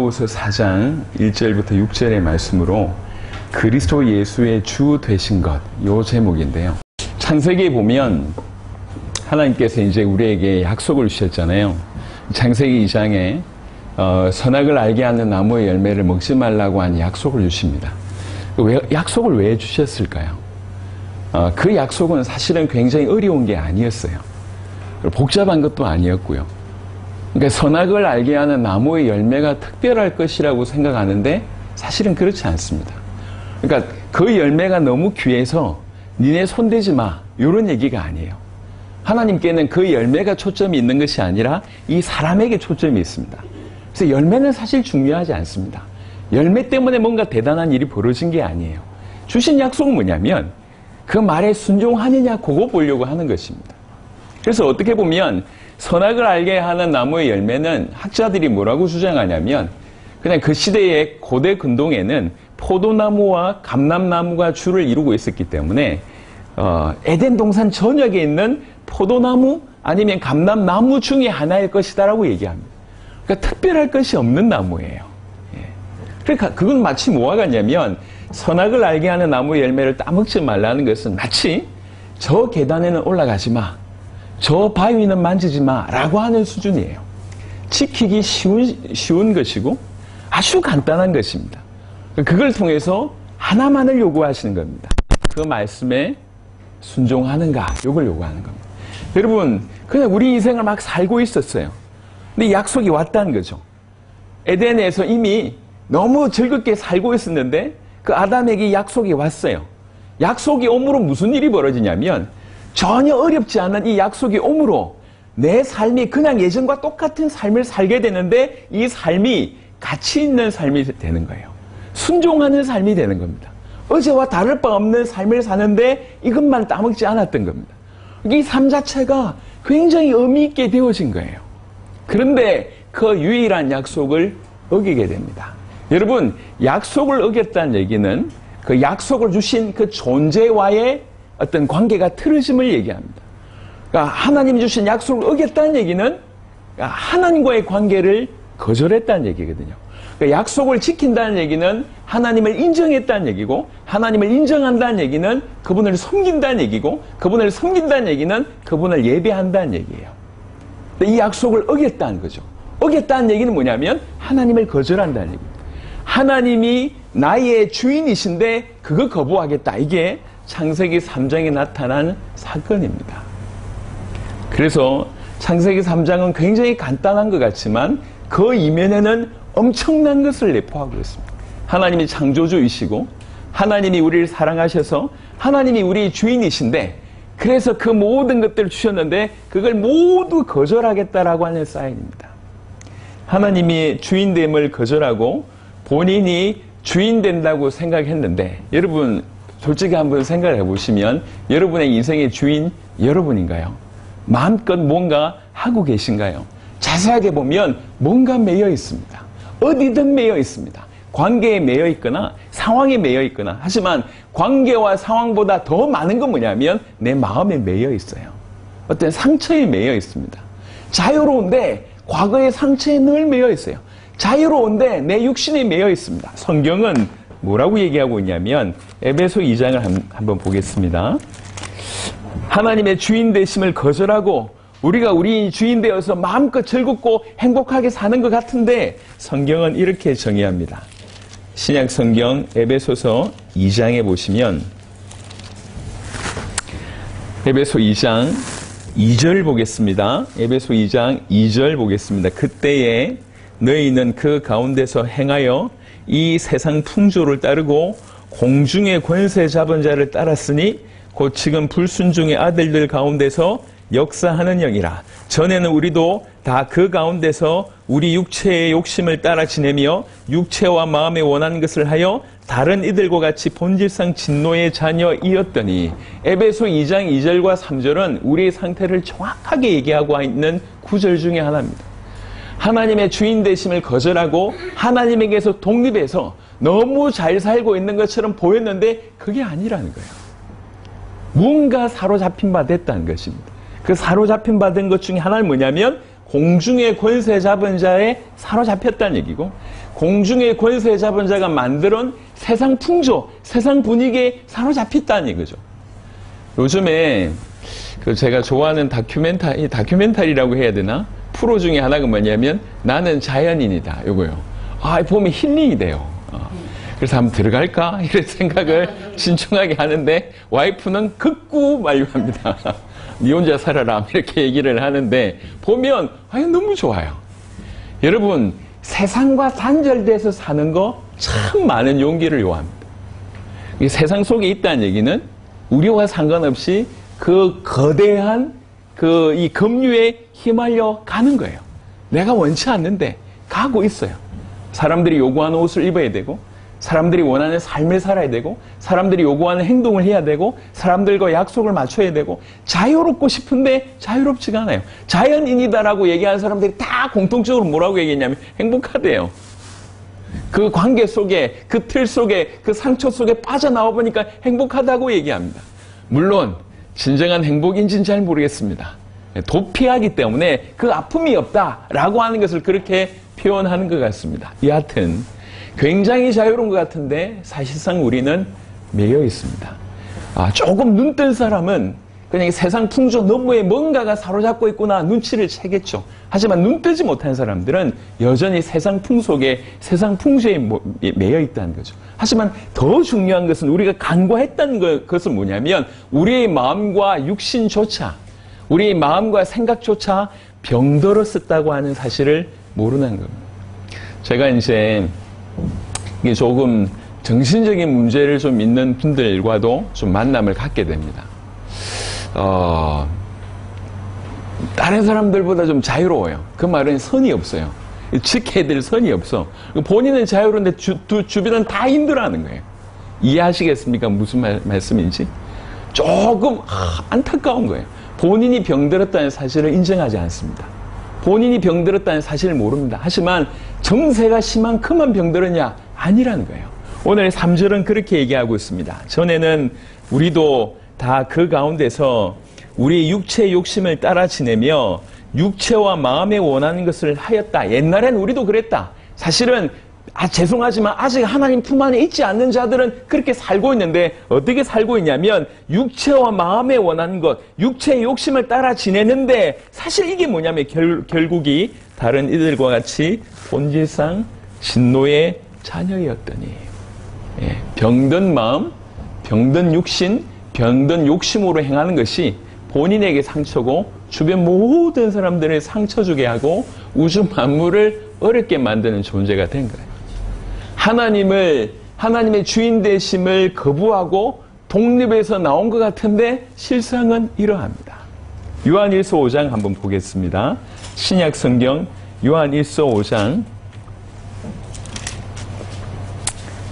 고린도후서 4장 1절부터 6절의 말씀으로 그리스도 예수의 주 되신 것, 요 제목인데요. 창세기에 보면 하나님께서 이제 우리에게 약속을 주셨잖아요. 창세기 2장에 선악을 알게 하는 나무의 열매를 먹지 말라고 하는 약속을 주십니다. 약속을 왜 주셨을까요? 그 약속은 사실은 굉장히 어려운 게 아니었어요. 복잡한 것도 아니었고요. 그러니까 선악을 알게 하는 나무의 열매가 특별할 것이라고 생각하는데 사실은 그렇지 않습니다. 그러니까 그 열매가 너무 귀해서 니네 손대지 마, 이런 얘기가 아니에요. 하나님께는 그 열매가 초점이 있는 것이 아니라 이 사람에게 초점이 있습니다. 그래서 열매는 사실 중요하지 않습니다. 열매 때문에 뭔가 대단한 일이 벌어진 게 아니에요. 주신 약속은 뭐냐면 그 말에 순종하느냐 그거 보려고 하는 것입니다. 그래서 어떻게 보면 선악을 알게 하는 나무의 열매는 학자들이 뭐라고 주장하냐면 그냥 그 시대의 고대 근동에는 포도나무와 감람나무가 주를 이루고 있었기 때문에 에덴 동산 전역에 있는 포도나무 아니면 감람나무 중에 하나일 것이다라고 얘기합니다. 그러니까 특별할 것이 없는 나무예요. 그러니까 그건 마치 뭐와 같냐면 선악을 알게 하는 나무의 열매를 따먹지 말라는 것은 마치 저 계단에는 올라가지 마, 저 바위는 만지지 마라고 하는 수준이에요. 지키기 쉬운 것이고 아주 간단한 것입니다. 그걸 통해서 하나만을 요구하시는 겁니다. 그 말씀에 순종하는가, 이걸 요구하는 겁니다. 여러분, 그냥 우리 인생을 막 살고 있었어요. 근데 약속이 왔다는 거죠. 에덴에서 이미 너무 즐겁게 살고 있었는데 그 아담에게 약속이 왔어요. 약속이 옴으로 무슨 일이 벌어지냐면 전혀 어렵지 않은 이 약속이 옴으로 내 삶이 그냥 예전과 똑같은 삶을 살게 되는데 이 삶이 가치 있는 삶이 되는 거예요. 순종하는 삶이 되는 겁니다. 어제와 다를 바 없는 삶을 사는데 이것만 따먹지 않았던 겁니다. 이 삶 자체가 굉장히 의미 있게 되어진 거예요. 그런데 그 유일한 약속을 어기게 됩니다. 여러분, 약속을 어겼다는 얘기는 그 약속을 주신 그 존재와의 어떤 관계가 틀어짐을 얘기합니다. 그러니까 하나님이 주신 약속을 어겼다는 얘기는 하나님과의 관계를 거절했다는 얘기거든요. 그러니까 약속을 지킨다는 얘기는 하나님을 인정했다는 얘기고, 하나님을 인정한다는 얘기는 그분을 섬긴다는 얘기고, 그분을 섬긴다는 얘기는 그분을 예배한다는 얘기예요. 이 약속을 어겼다는 거죠. 어겼다는 얘기는 뭐냐면 하나님을 거절한다는 얘기입니다. 하나님이 나의 주인이신데 그거 거부하겠다. 이게 창세기 3장에 나타난 사건입니다. 그래서 창세기 3장은 굉장히 간단한 것 같지만 그 이면에는 엄청난 것을 내포하고 있습니다. 하나님이 창조주이시고 하나님이 우리를 사랑하셔서 하나님이 우리 주인이신데 그래서 그 모든 것들을 주셨는데 그걸 모두 거절하겠다라고 하는 사인입니다. 하나님이 주인됨을 거절하고 본인이 주인 된다고 생각했는데 여러분 솔직히 한번 생각을 해보시면 여러분의 인생의 주인 여러분인가요? 마음껏 뭔가 하고 계신가요? 자세하게 보면 뭔가 매여 있습니다. 어디든 매여 있습니다. 관계에 매여 있거나 상황에 매여 있거나 하지만 관계와 상황보다 더 많은 건 뭐냐면 내 마음에 매여 있어요. 어떤 상처에 매여 있습니다. 자유로운데 과거의 상처에 늘 매여 있어요. 자유로운데 내 육신에 매여 있습니다. 성경은 뭐라고 얘기하고 있냐면 에베소 2장을 한번 보겠습니다. 하나님의 주인 되심을 거절하고 우리가 우리 주인 되어서 마음껏 즐겁고 행복하게 사는 것 같은데 성경은 이렇게 정의합니다. 신약 성경 에베소서 2장에 보시면 에베소 2장 2절 보겠습니다. 에베소 2장 2절 보겠습니다. 그때에 너희는 그 가운데서 행하여 이 세상 풍조를 따르고 공중의 권세 잡은 자를 따랐으니 곧 지금 불순종의 아들들 가운데서 역사하는 영이라. 전에는 우리도 다 그 가운데서 우리 육체의 욕심을 따라 지내며 육체와 마음에 원하는 것을 하여 다른 이들과 같이 본질상 진노의 자녀이었더니 에베소 2장 2절과 3절은 우리의 상태를 정확하게 얘기하고 있는 구절 중에 하나입니다. 하나님의 주인 되심을 거절하고 하나님에게서 독립해서 너무 잘 살고 있는 것처럼 보였는데 그게 아니라는 거예요. 무언가 사로잡힌 바 됐다는 것입니다. 그 사로잡힌 바 된 것 중에 하나는 뭐냐면 공중의 권세 잡은 자에 사로잡혔다는 얘기고 공중의 권세 잡은 자가 만들어온 세상 풍조, 세상 분위기에 사로잡혔다는 이거죠. 요즘에 제가 좋아하는 다큐멘터리라고 해야 되나? 프로 중에 하나가 뭐냐면 나는 자연인이다. 요거요. 보면 힐링이 돼요. 그래서 한번 들어갈까? 이런 생각을 신중하게 하는데 와이프는 극구 만류합니다. 니 혼자 살아라. 이렇게 얘기를 하는데 보면 너무 좋아요. 여러분, 세상과 단절돼서 사는 거 참 많은 용기를 요합니다. 이 세상 속에 있다는 얘기는 우리와 상관없이 그 거대한 이 급류에 휘말려 가는 거예요. 내가 원치 않는데 가고 있어요. 사람들이 요구하는 옷을 입어야 되고, 사람들이 원하는 삶을 살아야 되고, 사람들이 요구하는 행동을 해야 되고, 사람들과 약속을 맞춰야 되고, 자유롭고 싶은데 자유롭지가 않아요. 자연인이다라고 얘기하는 사람들이 다 공통적으로 뭐라고 얘기했냐면 행복하대요. 그 관계 속에, 그 틀 속에, 그 상처 속에 빠져나와 보니까 행복하다고 얘기합니다. 물론 진정한 행복인지는 잘 모르겠습니다. 도피하기 때문에 그 아픔이 없다라고 하는 것을 그렇게 표현하는 것 같습니다. 여하튼 굉장히 자유로운 것 같은데 사실상 우리는 매여 있습니다. 조금 눈 뜬 사람은 그냥 세상 풍조 너머에 뭔가가 사로잡고 있구나 눈치를 채겠죠. 하지만 눈 뜨지 못한 사람들은 여전히 세상 풍속에, 세상 풍조에 매여 있다는 거죠. 하지만 더 중요한 것은 우리가 간과했다는 것은 뭐냐면 우리의 마음과 육신조차, 우리의 마음과 생각조차 병들었었다고 하는 사실을 모르는 겁니다. 제가 이제 이게 조금 정신적인 문제를 좀 있는 분들과도 좀 만남을 갖게 됩니다. 다른 사람들보다 좀 자유로워요. 그 말은 선이 없어요. 지켜야 될 선이 없어. 본인은 자유로운데 주변은 다 힘들어하는 거예요. 이해하시겠습니까? 무슨 말씀인지? 조금 안타까운 거예요. 본인이 병들었다는 사실을 인정하지 않습니다. 본인이 병들었다는 사실을 모릅니다. 하지만 정세가 심한 그만 병들었냐? 아니라는 거예요. 오늘 3절은 그렇게 얘기하고 있습니다. 전에는 우리도 다 그 가운데서 우리의 육체의 욕심을 따라 지내며 육체와 마음에 원하는 것을 하였다. 옛날엔 우리도 그랬다. 사실은 죄송하지만 아직 하나님 품 안에 있지 않는 자들은 그렇게 살고 있는데 어떻게 살고 있냐면 육체와 마음에 원하는 것, 육체의 욕심을 따라 지내는데 사실 이게 뭐냐면 결국이 다른 이들과 같이 본질상 진노의 자녀였더니 병든 마음, 병든 육신, 병든 욕심으로 행하는 것이 본인에게 상처고 주변 모든 사람들을 상처 주게 하고 우주 만물을 어렵게 만드는 존재가 된 거예요. 하나님의 주인 되심을 거부하고 독립해서 나온 것 같은데 실상은 이러합니다. 요한일서 5장 한번 보겠습니다. 신약 성경 요한일서 5장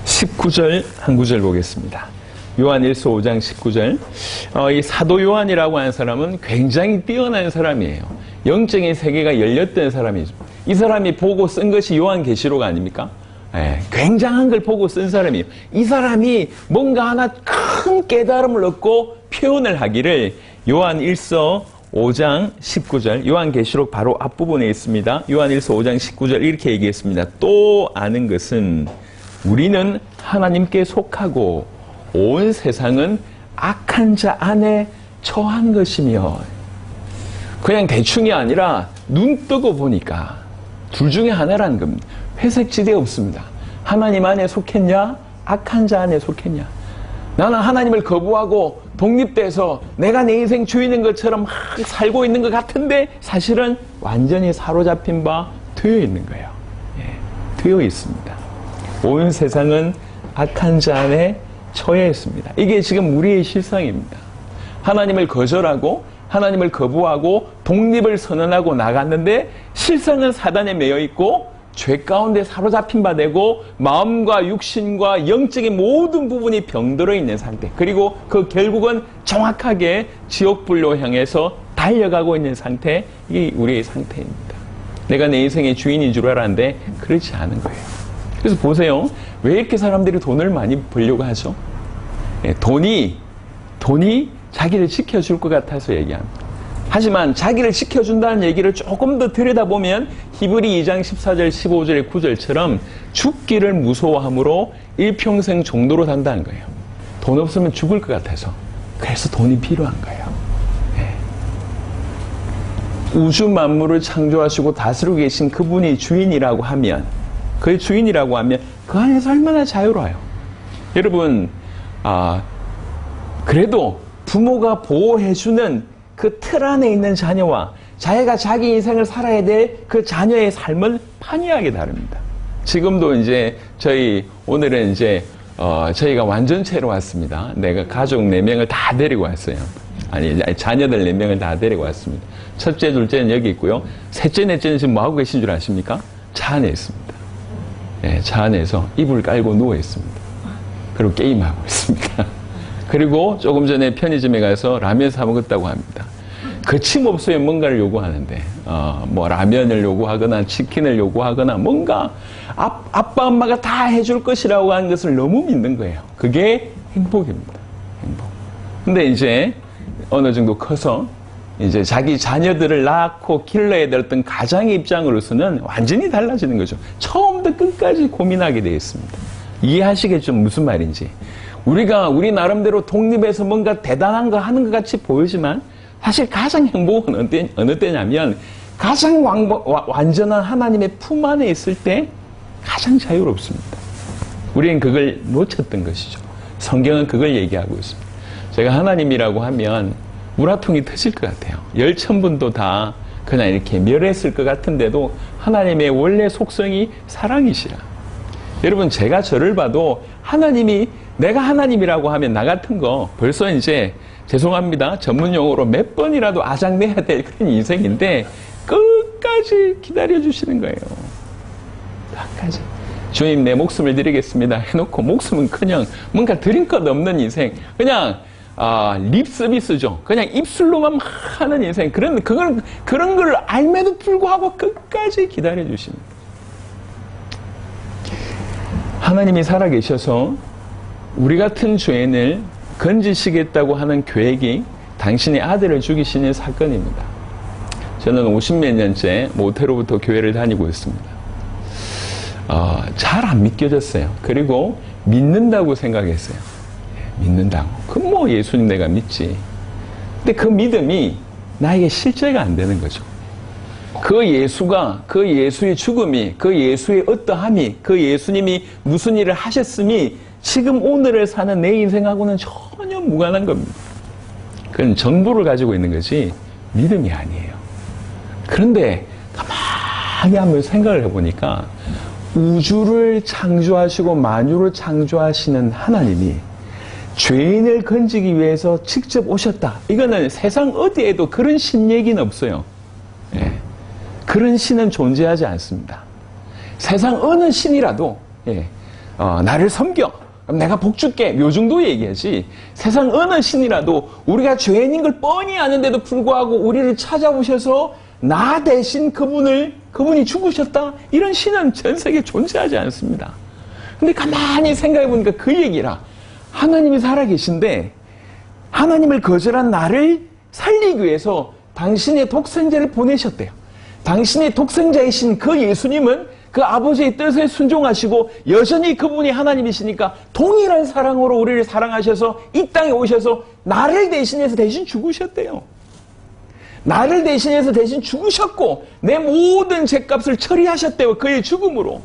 19절 한 구절 보겠습니다. 요한일서 5장 19절. 이 사도 요한이라고 하는 사람은 굉장히 뛰어난 사람이에요. 영적인 세계가 열렸던 사람이죠. 이 사람이 보고 쓴 것이 요한계시록 아닙니까? 굉장한 걸 보고 쓴 사람이에요. 이 사람이 뭔가 하나 큰 깨달음을 얻고 표현을 하기를 요한일서 5장 19절, 요한계시록 바로 앞부분에 있습니다. 요한일서 5장 19절 이렇게 얘기했습니다. 또 아는 것은 우리는 하나님께 속하고 온 세상은 악한 자 안에 처한 것이며, 그냥 대충이 아니라 눈 뜨고 보니까 둘 중에 하나라는 겁니다. 회색지대 없습니다. 하나님 안에 속했냐? 악한 자 안에 속했냐? 나는 하나님을 거부하고 독립돼서 내가 내 인생 주인인 것처럼 막 살고 있는 것 같은데 사실은 완전히 사로잡힌 바 되어 있는 거예요. 되어 있습니다. 온 세상은 악한 자 안에 처해 있습니다. 이게 지금 우리의 실상입니다. 하나님을 거절하고 하나님을 거부하고 독립을 선언하고 나갔는데 실상은 사단에 매여 있고 죄 가운데 사로잡힌 바 되고 마음과 육신과 영적인 모든 부분이 병들어 있는 상태, 그리고 그 결국은 정확하게 지옥불로 향해서 달려가고 있는 상태, 이게 우리의 상태입니다. 내가 내 인생의 주인인 줄 알았는데 그렇지 않은 거예요. 그래서 보세요. 왜 이렇게 사람들이 돈을 많이 벌려고 하죠? 돈이 자기를 지켜줄 것 같아서 얘기합니다. 하지만 자기를 지켜준다는 얘기를 조금 더 들여다보면 히브리 2장 14절, 15절, 9절처럼 죽기를 무서워함으로 일평생 종로로 산다는 거예요. 돈 없으면 죽을 것 같아서. 그래서 돈이 필요한 거예요. 네. 우주 만물을 창조하시고 다스리고 계신 그분이 주인이라고 하면, 그의 주인이라고 하면 그 안에서 얼마나 자유로워요. 여러분, 그래도 부모가 보호해주는 그 틀 안에 있는 자녀와 자기가 자기 인생을 살아야 될 그 자녀의 삶은 판이하게 다릅니다. 지금도 이제 오늘은 이제 저희가 완전체로 왔습니다. 내가 가족 4명을 다 데리고 왔어요. 아니, 자녀들 4명을 다 데리고 왔습니다. 첫째, 둘째는 여기 있고요. 셋째, 넷째는 지금 뭐 하고 계신 줄 아십니까? 차 안에 있습니다. 네, 차 안에서 이불 깔고 누워 있습니다. 그리고 게임하고 있습니다. 그리고 조금 전에 편의점에 가서 라면 사 먹었다고 합니다. 거침없어요. 뭔가를 요구하는데, 뭐 라면을 요구하거나 치킨을 요구하거나 뭔가 아빠 엄마가 다 해줄 것이라고 하는 것을 너무 믿는 거예요. 그게 행복입니다. 행복. 근데 이제 어느 정도 커서 이제 자기 자녀들을 낳고 길러야 될 어떤 가장의 입장으로서는 완전히 달라지는 거죠. 처음부터 끝까지 고민하게 되어 있습니다. 이해하시겠죠? 무슨 말인지. 우리가 우리 나름대로 독립해서 뭔가 대단한 거 하는 것 같이 보이지만 사실 가장 행복은 어느 때냐면 가장 완전한 하나님의 품 안에 있을 때 가장 자유롭습니다. 우리는 그걸 놓쳤던 것이죠. 성경은 그걸 얘기하고 있습니다. 제가 하나님이라고 하면 우라통이 터질 것 같아요. 10,000분도 다 그냥 이렇게 멸했을 것 같은데도 하나님의 원래 속성이 사랑이시라. 여러분, 제가 저를 봐도 하나님이, 내가 하나님이라고 하면 나 같은 거 벌써 이제 죄송합니다. 전문용어로 몇 번이라도 아작내야 될 그런 인생인데 끝까지 기다려주시는 거예요. 끝까지. 주님, 내 목숨을 드리겠습니다 해놓고 목숨은 그냥 뭔가 드린 것 없는 인생. 그냥 립 서비스죠. 그냥 입술로만 하는 인생. 그런 걸 알매도 불구하고 끝까지 기다려주십니다. 하나님이 살아계셔서 우리 같은 죄인을 건지시겠다고 하는 계획이 당신의 아들을 죽이시는 사건입니다. 저는 50몇 년째 모태로부터 교회를 다니고 있습니다. 잘 안 믿겨졌어요. 그리고 믿는다고 생각했어요. 믿는다고. 그럼 뭐 예수님 내가 믿지. 근데 그 믿음이 나에게 실제가 안 되는 거죠. 그 예수가, 그 예수의 죽음이, 그 예수의 어떠함이, 그 예수님이 무슨 일을 하셨음이 지금 오늘을 사는 내 인생하고는 전혀 무관한 겁니다. 그건 정보를 가지고 있는 것이 믿음이 아니에요. 그런데 가만히 한번 생각을 해보니까 우주를 창조하시고 만유를 창조하시는 하나님이 죄인을 건지기 위해서 직접 오셨다. 이거는 세상 어디에도 그런 신 얘기는 없어요. 예. 그런 신은 존재하지 않습니다. 세상 어느 신이라도 나를 섬겨. 그럼 내가 복 줄게. 요 정도 얘기하지. 세상 어느 신이라도 우리가 죄인인 걸 뻔히 아는데도 불구하고 우리를 찾아오셔서 나 대신 그분이 죽으셨다. 이런 신은 전 세계에 존재하지 않습니다. 근데 가만히 생각해 보니까 그 얘기라. 하나님이 살아계신데 하나님을 거절한 나를 살리기 위해서 당신의 독생자를 보내셨대요. 당신의 독생자이신 그 예수님은 그 아버지의 뜻에 순종하시고 여전히 그분이 하나님이시니까 동일한 사랑으로 우리를 사랑하셔서 이 땅에 오셔서 나를 대신해서 대신 죽으셨대요. 나를 대신해서 대신 죽으셨고 내 모든 죄값을 처리하셨대요. 그의 죽음으로.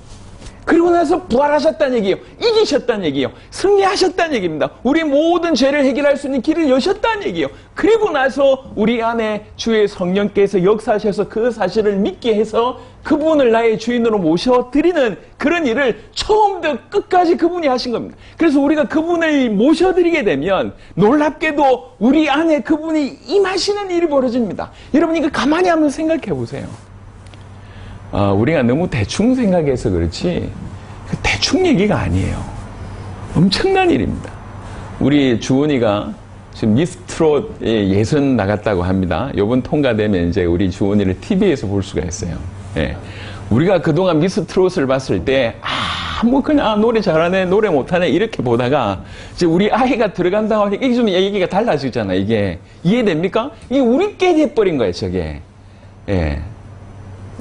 그리고 나서 부활하셨다는 얘기예요. 이기셨다는 얘기예요. 승리하셨다는 얘기입니다. 우리 모든 죄를 해결할 수 있는 길을 여셨다는 얘기예요. 그리고 나서 우리 안에 주의 성령께서 역사하셔서 그 사실을 믿게 해서 그분을 나의 주인으로 모셔드리는 그런 일을 처음부터 끝까지 그분이 하신 겁니다. 그래서 우리가 그분을 모셔드리게 되면 놀랍게도 우리 안에 그분이 임하시는 일이 벌어집니다. 여러분, 이거 가만히 한번 생각해 보세요. 우리가 너무 대충 생각해서 그렇지 대충 얘기가 아니에요. 엄청난 일입니다. 우리 주원이가 지금 미스트롯 예선 나갔다고 합니다. 이번 통과되면 이제 우리 주원이를 TV에서 볼 수가 있어요. 예. 우리가 그동안 미스트롯을 봤을 때 뭐 그냥 노래 잘하네, 노래 못하네 이렇게 보다가 이제 우리 아이가 들어간다고 하니까 이게 좀 얘기가 달라지잖아요. 이게 이해됩니까? 이게 우리께 돼버린 거예요, 저게. 예.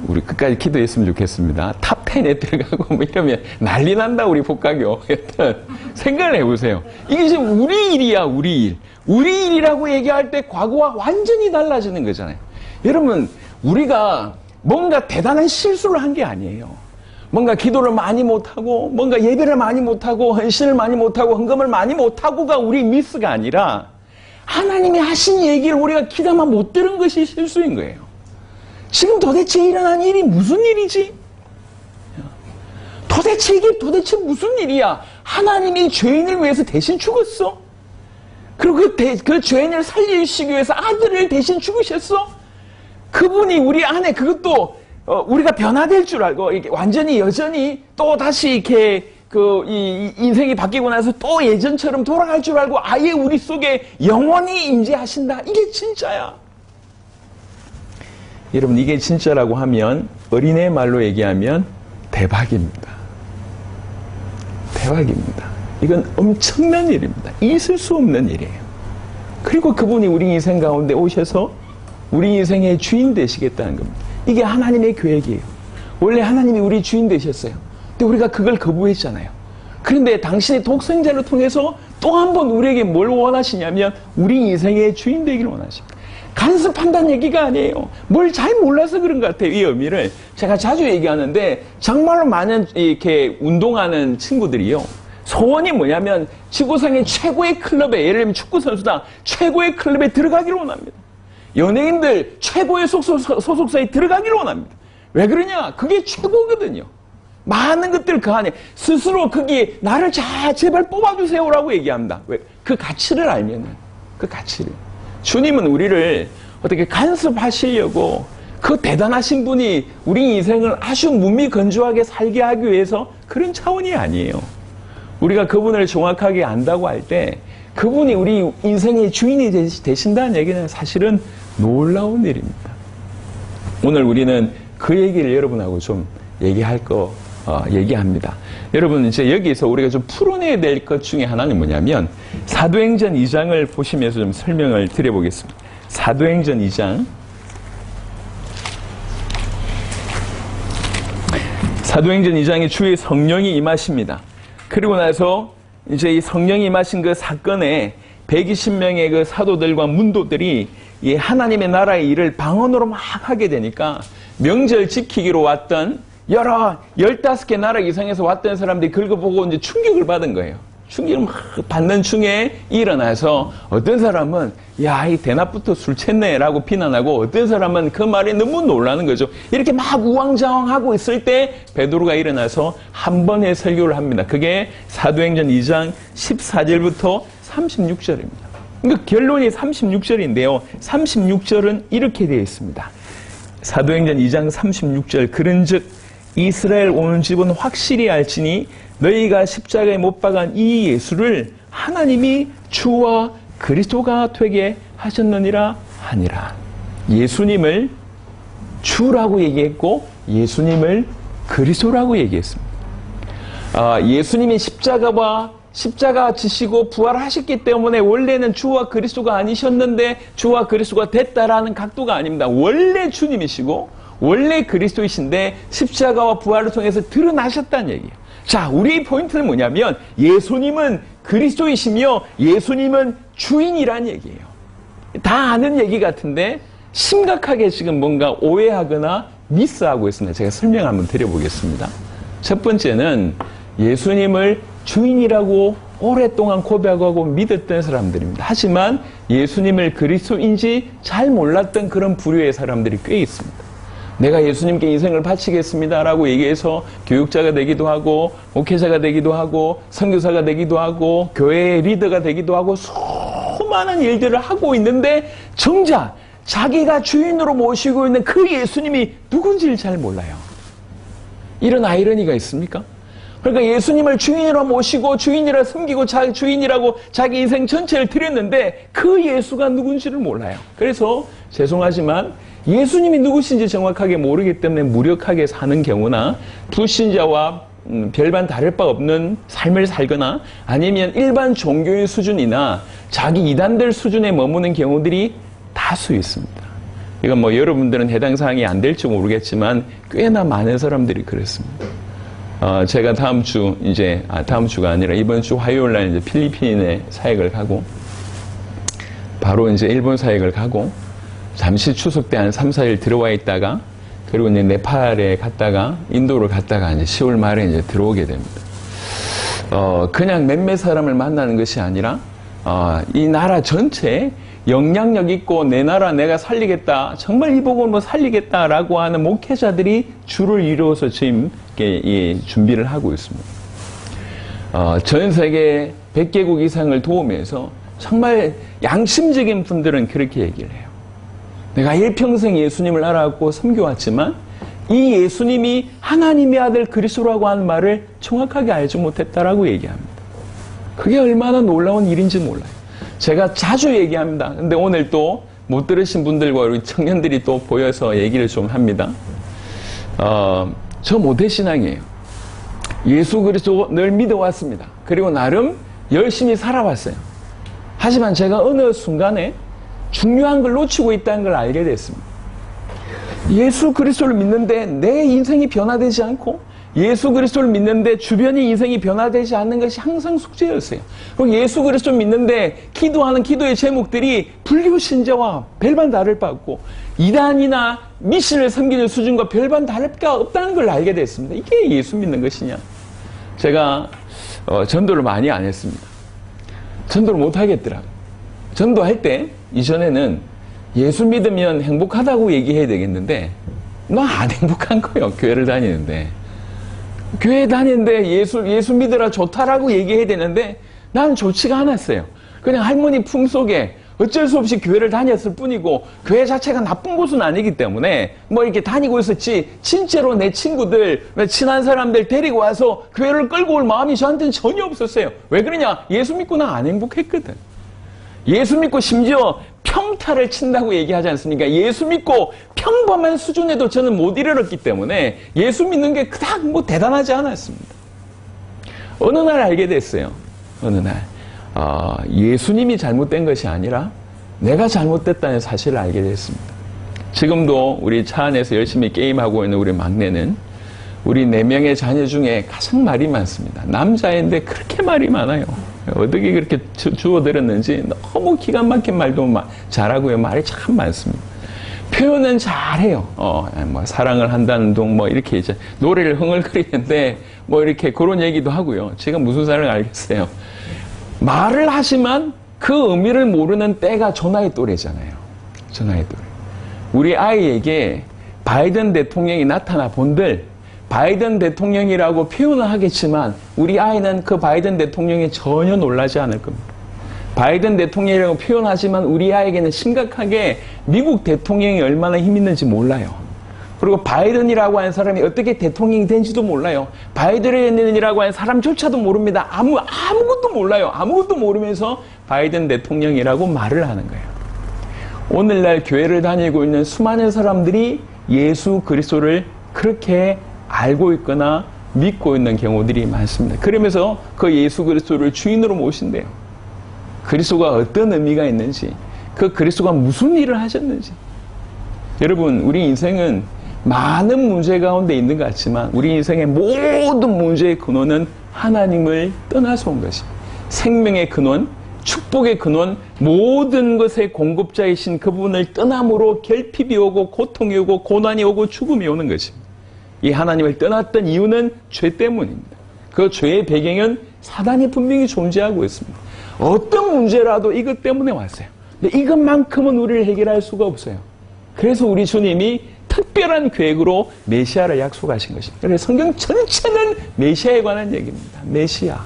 우리 끝까지 기도했으면 좋겠습니다. 탑10에 들어가고 뭐 이러면 난리 난다, 우리 복가교. 여튼 생각을 해보세요. 이게 지금 우리 일이야, 우리 일. 우리 일이라고 얘기할 때 과거와 완전히 달라지는 거잖아요. 여러분, 우리가 뭔가 대단한 실수를 한 게 아니에요. 뭔가 기도를 많이 못하고, 뭔가 예배를 많이 못하고, 헌신을 많이 못하고, 헌금을 많이 못하고가 우리 미스가 아니라 하나님이 하신 얘기를 우리가 귀담아 못 들은 것이 실수인 거예요. 지금 도대체 일어난 일이 무슨 일이지? 도대체 이게 도대체 무슨 일이야? 하나님이 죄인을 위해서 대신 죽었어? 그리고 그 죄인을 살리시기 위해서 아들을 대신 죽으셨어? 그분이 우리 안에 그것도 우리가 변화될 줄 알고 이렇게 완전히 여전히 또 다시 이렇게 이 인생이 바뀌고 나서 또 예전처럼 돌아갈 줄 알고 아예 우리 속에 영원히 임재하신다. 이게 진짜야. 여러분, 이게 진짜라고 하면 어린애 말로 얘기하면 대박입니다. 대박입니다. 이건 엄청난 일입니다. 있을 수 없는 일이에요. 그리고 그분이 우리 인생 가운데 오셔서 우리 인생의 주인 되시겠다는 겁니다. 이게 하나님의 계획이에요. 원래 하나님이 우리 주인 되셨어요. 근데 우리가 그걸 거부했잖아요. 그런데 당신의 독생자를 통해서 또 한 번 우리에게 뭘 원하시냐면 우리 인생의 주인 되기를 원하십니다. 간섭한다는 얘기가 아니에요. 뭘 잘 몰라서 그런 것 같아요. 이 의미를 제가 자주 얘기하는데 정말로 많은 이렇게 운동하는 친구들이요, 소원이 뭐냐면 지구상의 최고의 클럽에, 예를 들면 축구 선수다, 최고의 클럽에 들어가기를 원합니다. 연예인들 최고의 소속사에 들어가기를 원합니다. 왜 그러냐? 그게 최고거든요. 많은 것들 그 안에 스스로 거기에 나를 제발 뽑아주세요라고 얘기합니다. 왜? 그 가치를 알면은, 그 가치를. 주님은 우리를 어떻게 간섭하시려고, 그 대단하신 분이 우리 인생을 아주 무미건조하게 살게 하기 위해서 그런 차원이 아니에요. 우리가 그분을 정확하게 안다고 할 때 그분이 우리 인생의 주인이 되신다는 얘기는 사실은 놀라운 일입니다. 오늘 우리는 그 얘기를 여러분하고 좀 얘기합니다. 여러분, 이제 여기서 우리가 좀 풀어내야 될 것 중에 하나는 뭐냐면 사도행전 2장을 보시면서 좀 설명을 드려보겠습니다. 사도행전 2장. 사도행전 2장에 주의 성령이 임하십니다. 그리고 나서 이제 이 성령이 임하신 그 사건에 120명의 그 사도들과 문도들이 이 하나님의 나라의 일을 방언으로 막 하게 되니까 명절 지키기로 왔던 15개 나라 이상에서 왔던 사람들이 그걸 보고 이제 충격을 받은 거예요. 충격을 막 받는 중에 일어나서 어떤 사람은 야, 이 대낮부터 술 챘네 라고 비난하고, 어떤 사람은 그 말에 너무 놀라는 거죠. 이렇게 막 우왕좌왕하고 있을 때 베드로가 일어나서 한 번의 설교를 합니다. 그게 사도행전 2장 14절부터 36절입니다. 그러니까 결론이 36절인데요. 36절은 이렇게 되어 있습니다. 사도행전 2장 36절. 그런즉 이스라엘 온 집은 확실히 알지니 너희가 십자가에 못 박은 이 예수를 하나님이 주와 그리스도가 되게 하셨느니라 하니라. 예수님을 주라고 얘기했고 예수님을 그리스도라고 얘기했습니다. 예수님이 십자가 지시고 부활하셨기 때문에 원래는 주와 그리스도가 아니셨는데 주와 그리스도가 됐다라는 각도가 아닙니다. 원래 주님이시고 원래 그리스도이신데 십자가와 부활을 통해서 드러나셨다는 얘기예요. 자, 우리의 포인트는 뭐냐면 예수님은 그리스도이시며 예수님은 주인이란 얘기예요. 다 아는 얘기 같은데 심각하게 지금 뭔가 오해하거나 미스하고 있습니다. 제가 설명 한번 드려보겠습니다. 첫 번째는 예수님을 주인이라고 오랫동안 고백하고 믿었던 사람들입니다. 하지만 예수님을 그리스도인지 잘 몰랐던 그런 부류의 사람들이 꽤 있습니다. 내가 예수님께 인생을 바치겠습니다 라고 얘기해서 교육자가 되기도 하고 목회자가 되기도 하고 선교사가 되기도 하고 교회의 리더가 되기도 하고 수많은 일들을 하고 있는데 정작 자기가 주인으로 모시고 있는 그 예수님이 누군지를 잘 몰라요. 이런 아이러니가 있습니까? 그러니까 예수님을 주인으로 모시고 주인이라 섬기고 주인이라고 자기 인생 전체를 드렸는데 그 예수가 누군지를 몰라요. 그래서 죄송하지만 예수님이 누구신지 정확하게 모르기 때문에 무력하게 사는 경우나 불신자와 별반 다를 바 없는 삶을 살거나 아니면 일반 종교의 수준이나 자기 이단들 수준에 머무는 경우들이 다수 있습니다. 이건 뭐 여러분들은 해당 사항이 안 될지 모르겠지만 꽤나 많은 사람들이 그렇습니다. 제가 다음 주가 아니라 이번 주 화요일 날 이제 필리핀에 사역을 가고 바로 이제 일본 사역을 가고 잠시 추석 때 한 3, 4일 들어와 있다가 그리고 이제 네팔에 갔다가 인도를 갔다가 이제 10월 말에 이제 들어오게 됩니다. 그냥 몇몇 사람을 만나는 것이 아니라 이 나라 전체에 영향력 있고 내 나라 내가 살리겠다, 정말 이 복음을 뭐 살리겠다라고 하는 목회자들이 줄을 이루어서 지금 준비를 하고 있습니다. 전 세계 100개국 이상을 도우면서 정말 양심적인 분들은 그렇게 얘기를 해요. 내가 일평생 예수님을 알아갖고 섬겨왔지만 이 예수님이 하나님의 아들 그리스도라고 하는 말을 정확하게 알지 못했다라고 얘기합니다. 그게 얼마나 놀라운 일인지 몰라요. 제가 자주 얘기합니다. 근데 오늘 또 못 들으신 분들과 우리 청년들이 또 보여서 얘기를 좀 합니다. 저 모태신앙이에요. 예수 그리스도 늘 믿어왔습니다. 그리고 나름 열심히 살아왔어요. 하지만 제가 어느 순간에 중요한 걸 놓치고 있다는 걸 알게 됐습니다. 예수 그리스도를 믿는데 내 인생이 변화되지 않고 예수 그리스도를 믿는데 주변의 인생이 변화되지 않는 것이 항상 숙제였어요. 그리고 예수 그리스도를 믿는데 기도하는 기도의 제목들이 불교 신자와 별반 다를 바 없고 이단이나 미신을 섬기는 수준과 별반 다를 바 없다는 걸 알게 됐습니다. 이게 예수 믿는 것이냐. 제가 전도를 많이 안 했습니다. 전도를 못 하겠더라고요. 전도할 때 이전에는 예수 믿으면 행복하다고 얘기해야 되겠는데 나 안 행복한 거예요. 교회를 다니는데. 교회 다니는데 예수 믿으라 좋다라고 얘기해야 되는데 난 좋지가 않았어요. 그냥 할머니 품속에 어쩔 수 없이 교회를 다녔을 뿐이고 교회 자체가 나쁜 곳은 아니기 때문에 뭐 이렇게 다니고 있었지 진짜로 내 친구들, 친한 사람들 데리고 와서 교회를 끌고 올 마음이 저한테는 전혀 없었어요. 왜 그러냐? 예수 믿고 나 안 행복했거든. 예수 믿고 심지어 평타를 친다고 얘기하지 않습니까? 예수 믿고 평범한 수준에도 저는 못 이르렀기 때문에 예수 믿는 게 그닥 뭐 대단하지 않았습니다. 어느 날 알게 됐어요. 어느 날 예수님이 잘못된 것이 아니라 내가 잘못됐다는 사실을 알게 됐습니다. 지금도 우리 차 안에서 열심히 게임하고 있는 우리 막내는 우리 4명의 자녀 중에 가장 말이 많습니다. 남자인데 그렇게 말이 많아요. 어떻게 그렇게 주워들었는지 너무 기가 막힌 말도 잘하고요. 말이 참 많습니다. 표현은 잘해요. 뭐 사랑을 한다는 둥 뭐 이렇게 이제 노래를 흥얼거리는데 뭐 이렇게 그런 얘기도 하고요. 제가 무슨 사랑을 알겠어요. 말을 하지만 그 의미를 모르는 때가 전화의 또래잖아요. 전화의 또래. 우리 아이에게 바이든 대통령이 나타나 본들 바이든 대통령이라고 표현을 하겠지만 우리 아이는 그 바이든 대통령에 전혀 놀라지 않을 겁니다. 바이든 대통령이라고 표현하지만 우리 아이에게는 심각하게 미국 대통령이 얼마나 힘 있는지 몰라요. 그리고 바이든이라고 하는 사람이 어떻게 대통령이 된지도 몰라요. 바이든이라고 하는 사람조차도 모릅니다. 아무것도 몰라요. 아무것도 모르면서 바이든 대통령이라고 말을 하는 거예요. 오늘날 교회를 다니고 있는 수많은 사람들이 예수 그리스도를 그렇게 알고 있거나 믿고 있는 경우들이 많습니다. 그러면서 그 예수 그리스도를 주인으로 모신대요. 그리스도가 어떤 의미가 있는지, 그 그리스도가 무슨 일을 하셨는지. 여러분, 우리 인생은 많은 문제 가운데 있는 것 같지만 우리 인생의 모든 문제의 근원은 하나님을 떠나서 온 것입니다. 생명의 근원, 축복의 근원, 모든 것의 공급자이신 그분을 떠남으로 결핍이 오고 고통이 오고 고난이 오고 죽음이 오는 것입니다. 이 하나님을 떠났던 이유는 죄 때문입니다. 그 죄의 배경은 사단이 분명히 존재하고 있습니다. 어떤 문제라도 이것 때문에 왔어요. 근데 이것만큼은 우리를 해결할 수가 없어요. 그래서 우리 주님이 특별한 계획으로 메시아를 약속하신 것입니다. 그래서 성경 전체는 메시아에 관한 얘기입니다. 메시아.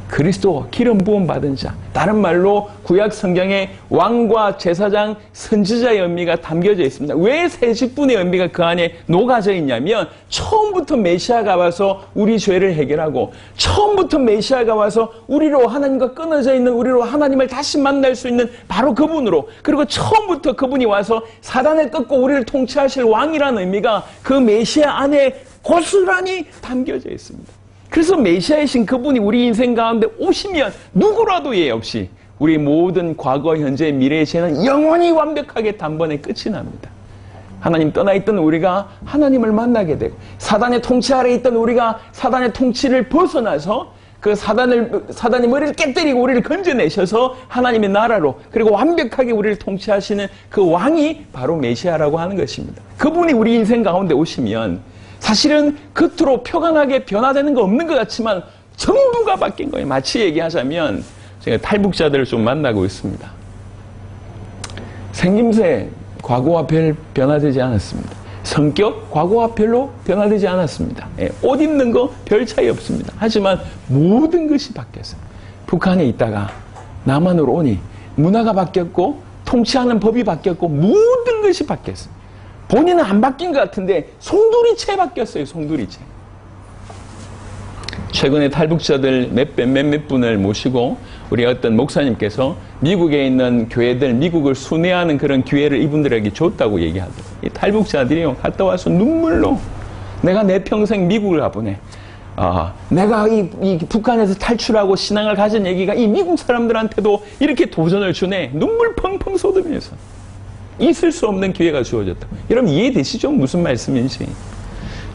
그리스도, 기름 부음 받은 자. 다른 말로 구약 성경에 왕과 제사장, 선지자의 의미가 담겨져 있습니다. 왜 세 직분의 의미가 그 안에 녹아져 있냐면 처음부터 메시아가 와서 우리 죄를 해결하고 처음부터 메시아가 와서 우리로 하나님과 끊어져 있는 우리로 하나님을 다시 만날 수 있는 바로 그분으로, 그리고 처음부터 그분이 와서 사단을 꺾고 우리를 통치하실 왕이라는 의미가 그 메시아 안에 고스란히 담겨져 있습니다. 그래서 메시아이신 그분이 우리 인생 가운데 오시면 누구라도 예 없이 우리 모든 과거, 현재, 미래의 죄는 영원히 완벽하게 단번에 끝이 납니다. 하나님 떠나 있던 우리가 하나님을 만나게 되고, 사단의 통치 아래 있던 우리가 사단의 통치를 벗어나서 그 사단이 머리를 깨뜨리고 우리를 건져내셔서 하나님의 나라로, 그리고 완벽하게 우리를 통치하시는 그 왕이 바로 메시아라고 하는 것입니다. 그분이 우리 인생 가운데 오시면 사실은 겉으로 표관하게 변화되는 거 없는 것 같지만 전부가 바뀐 거예요. 마치 얘기하자면 제가 탈북자들을 좀 만나고 있습니다. 생김새 과거와 별 변화되지 않았습니다. 성격 과거와 별로 변화되지 않았습니다. 옷 입는 거 별 차이 없습니다. 하지만 모든 것이 바뀌었어요. 북한에 있다가 남한으로 오니 문화가 바뀌었고 통치하는 법이 바뀌었고 모든 것이 바뀌었어요. 본인은 안 바뀐 것 같은데 송두리째 바뀌었어요. 송두리째. 최근에 탈북자들 몇몇 분을 모시고 우리 어떤 목사님께서 미국에 있는 교회들, 미국을 순회하는 그런 기회를 이분들에게 줬다고 얘기하더라고요. 이 탈북자들이요, 갔다 와서 눈물로 내가 내 평생 미국을 가보네. 내가 이 북한에서 탈출하고 신앙을 가진 얘기가 이 미국 사람들한테도 이렇게 도전을 주네. 눈물 펑펑 쏟으면서. 있을 수 없는 기회가 주어졌다. 여러분 이해되시죠? 무슨 말씀인지.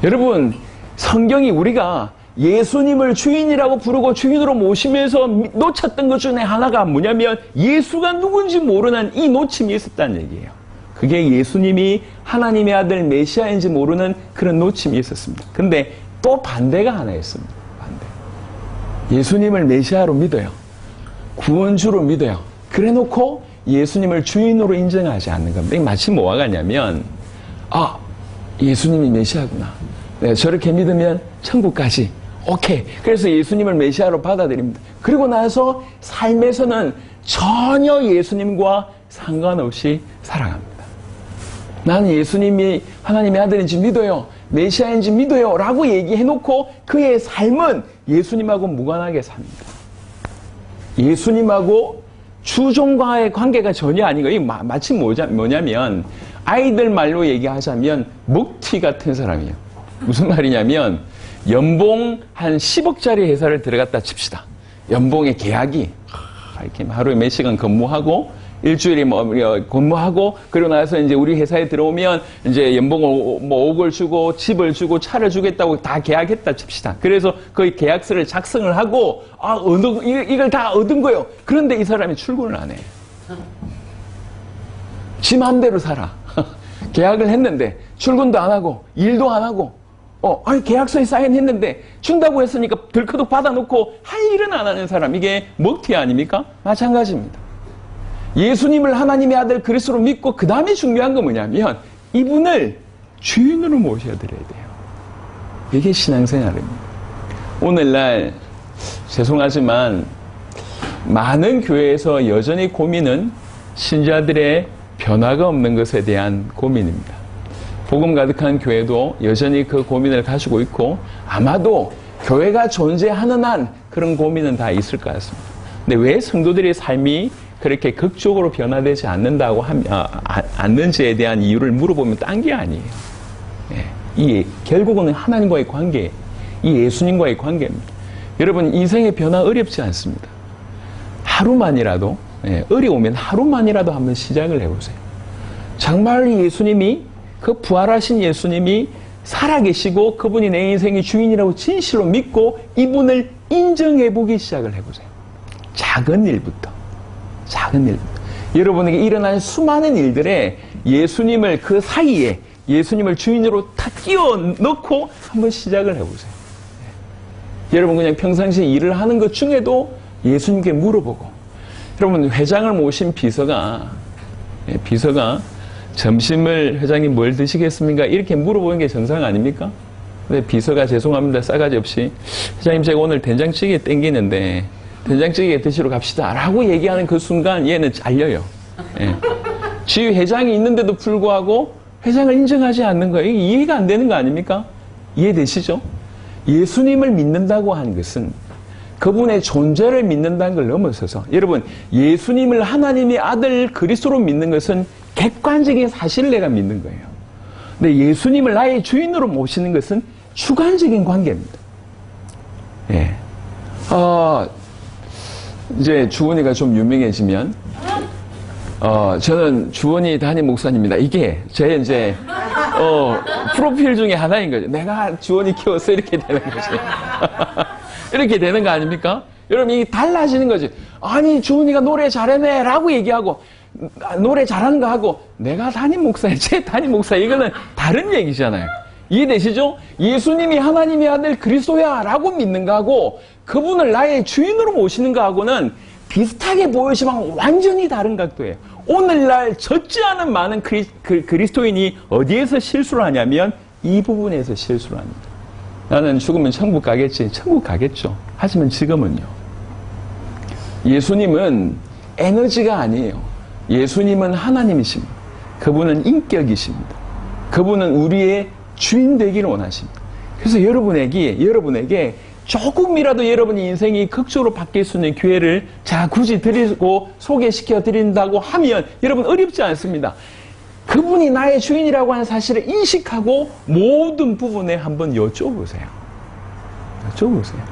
여러분 성경이 우리가 예수님을 주인이라고 부르고 주인으로 모시면서 놓쳤던 것 중에 하나가 뭐냐면 예수가 누군지 모르는 이 놓침이 있었다는 얘기예요. 그게 예수님이 하나님의 아들 메시아인지 모르는 그런 놓침이 있었습니다. 근데 또 반대가 하나 있습니다. 반대. 예수님을 메시아로 믿어요. 구원주로 믿어요. 그래놓고 예수님을 주인으로 인정하지 않는 겁니다. 이게 마치 뭐와 같냐면 예수님이 메시아구나. 내가 저렇게 믿으면 천국까지. 오케이. 그래서 예수님을 메시아로 받아들입니다. 그리고 나서 삶에서는 전혀 예수님과 상관없이 살아갑니다. 나는 예수님이 하나님의 아들인지 믿어요. 메시아인지 믿어요. 라고 얘기해놓고 그의 삶은 예수님하고 무관하게 삽니다. 예수님하고 주종과의 관계가 전혀 아닌 거예요. 마치 뭐냐면 아이들 말로 얘기하자면 먹튀 같은 사람이에요. 무슨 말이냐면 연봉 한 10억짜리 회사를 들어갔다 칩시다. 연봉의 계약이 이렇게 하루에 몇 시간 근무하고 일주일에 근무하고 그러고 나서 이제 우리 회사에 들어오면 이제 연봉을 5억을 주고 집을 주고 차를 주겠다고 다 계약했다 칩시다. 그래서 그 계약서를 작성을 하고 이걸 다 얻은 거예요. 그런데 이 사람이 출근을 안 해. 지 마음대로 살아. 계약을 했는데 출근도 안 하고 일도 안 하고 계약서에 사인했는데 준다고 했으니까 덜커덕 받아놓고 할 일은 안 하는 사람, 이게 먹튀 아닙니까? 마찬가지입니다. 예수님을 하나님의 아들 그리스도로 믿고 그 다음에 중요한 건 뭐냐면 이분을 주인으로 모셔드려야 돼요. 이게 신앙생활입니다. 오늘날 죄송하지만 많은 교회에서 여전히 고민은 신자들의 변화가 없는 것에 대한 고민입니다. 복음 가득한 교회도 여전히 그 고민을 가지고 있고 아마도 교회가 존재하는 한 그런 고민은 다 있을 것 같습니다. 근데 왜 성도들의 삶이 그렇게 극적으로 변화되지 않는지에 대한 이유를 물어보면 딴 게 아니에요. 결국은 하나님과의 관계, 이 예수님과의 관계입니다. 여러분 인생의 변화 어렵지 않습니다. 하루만이라도 어려우면 하루만이라도 한번 시작을 해보세요. 정말 예수님이 그 부활하신 예수님이 살아계시고 그분이 내 인생의 주인이라고 진실로 믿고 이분을 인정해보기 시작을 해보세요. 작은 일부터. 여러분에게 일어난 수많은 일들에 예수님을 그 사이에 예수님을 주인으로 탁 끼워 넣고 한번 시작을 해보세요. 여러분 그냥 평상시에 일을 하는 것 중에도 예수님께 물어보고, 여러분 회장을 모신 비서가 점심을 회장님 뭘 드시겠습니까? 이렇게 물어보는 게 정상 아닙니까? 근데 비서가 죄송합니다. 싸가지 없이 회장님 제가 오늘 된장찌개 땡기는데 된장찌개 드시러 갑시다 라고 얘기하는 그 순간 얘는 잘려요. 지휘 회장이 있는데도 불구하고 회장을 인정하지 않는 거예요. 이게 이해가 안 되는 거 아닙니까? 이해되시죠? 예수님을 믿는다고 하는 것은 그분의 존재를 믿는다는 걸 넘어서서, 여러분 예수님을 하나님의 아들 그리스도로 믿는 것은 객관적인 사실을 내가 믿는 거예요. 근데 예수님을 나의 주인으로 모시는 것은 주관적인 관계입니다. 예. 이제 주원이가 좀 유명해지면, 저는 주원이 담임 목사님입니다. 이게 제 이제, 프로필 중에 하나인 거죠. 내가 주원이 키워서 이렇게 되는 거지. 이렇게 되는 거 아닙니까? 여러분, 이게 달라지는 거지. 아니, 주원이가 노래 잘하네. 라고 얘기하고, 노래 잘하는 거 하고, 내가 담임 목사야, 제 담임 목사. 이거는 다른 얘기잖아요. 이해되시죠? 예수님이 하나님의 아들 그리스도야 라고 믿는 거하고 그분을 나의 주인으로 모시는 거하고는 비슷하게 보이지만 완전히 다른 각도예요. 오늘날 적지 않은 많은 그리스도인이 어디에서 실수를 하냐면 이 부분에서 실수를 합니다. 나는 죽으면 천국 가겠지. 천국 가겠죠. 하지만 지금은요. 예수님은 에너지가 아니에요. 예수님은 하나님이십니다. 그분은 인격이십니다. 그분은 우리의 주인 되기를 원하십니다. 그래서 여러분에게 조금이라도 여러분의 인생이 극적으로 바뀔 수 있는 기회를 자 굳이 드리고 소개시켜 드린다고 하면 여러분 어렵지 않습니다. 그분이 나의 주인이라고 하는 사실을 인식하고 모든 부분에 한번 여쭤보세요.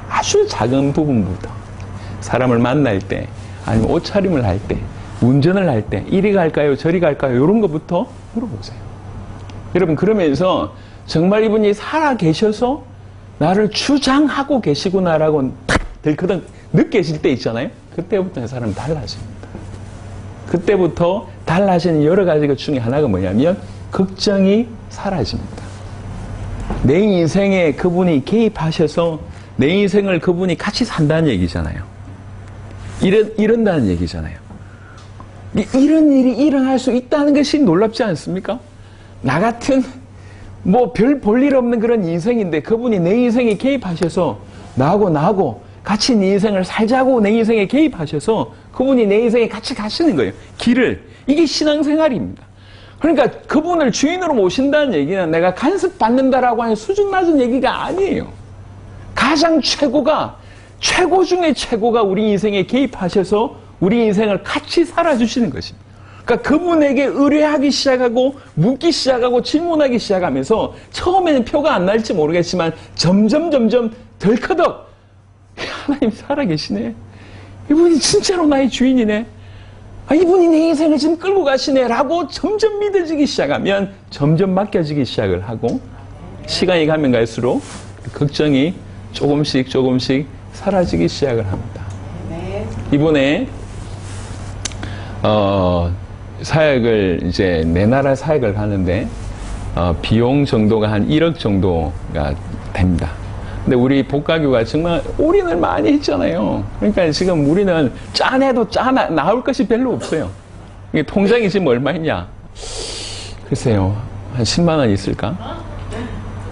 아주 작은 부분부터 사람을 만날 때 아니면 옷차림을 할 때 운전을 할 때 이리 갈까요 저리 갈까요 이런 것부터 물어보세요. 여러분 그러면서 정말 이분이 살아 계셔서 나를 주장하고 계시구나라고 탁 들커덕 느껴질 때 있잖아요. 그때부터 사람은 달라집니다. 그때부터 달라지는 여러 가지 것 중에 하나가 뭐냐면 걱정이 사라집니다. 내 인생에 그분이 개입하셔서 내 인생을 그분이 같이 산다는 얘기잖아요. 이런다는 얘기잖아요. 이런 일이 일어날 수 있다는 것이 놀랍지 않습니까? 나 같은 별 볼 일 없는 그런 인생인데 그분이 내 인생에 개입하셔서 나하고 같이 네 인생을 살자고 내 인생에 개입하셔서 그분이 내 인생에 같이 가시는 거예요. 길을. 이게 신앙생활입니다. 그러니까 그분을 주인으로 모신다는 얘기는 내가 간섭받는다라고 하는 수준 낮은 얘기가 아니에요. 가장 최고 중에 최고가 우리 인생에 개입하셔서 우리 인생을 같이 살아주시는 것입니다. 그러니까 그분에게 의뢰하기 시작하고 묻기 시작하고 질문하기 시작하면서 처음에는 표가 안 날지 모르겠지만 점점 덜커덕 하나님 살아계시네. 이분이 진짜로 나의 주인이네. 이분이 내 인생을 지금 끌고 가시네 라고 점점 믿어지기 시작하면 점점 맡겨지기 시작을 하고 시간이 가면 갈수록 걱정이 조금씩 사라지기 시작을 합니다. 이번에 사역을 이제 내 나라 사역을 하는데 비용 정도가 한 1억 정도가 됩니다. 근데 우리 복가교가 정말 올인을 많이 했잖아요. 그러니까 지금 우리는 짠해도 나올 것이 별로 없어요. 이게 통장이 지금 얼마 있냐? 글쎄요, 한 10만 원 있을까?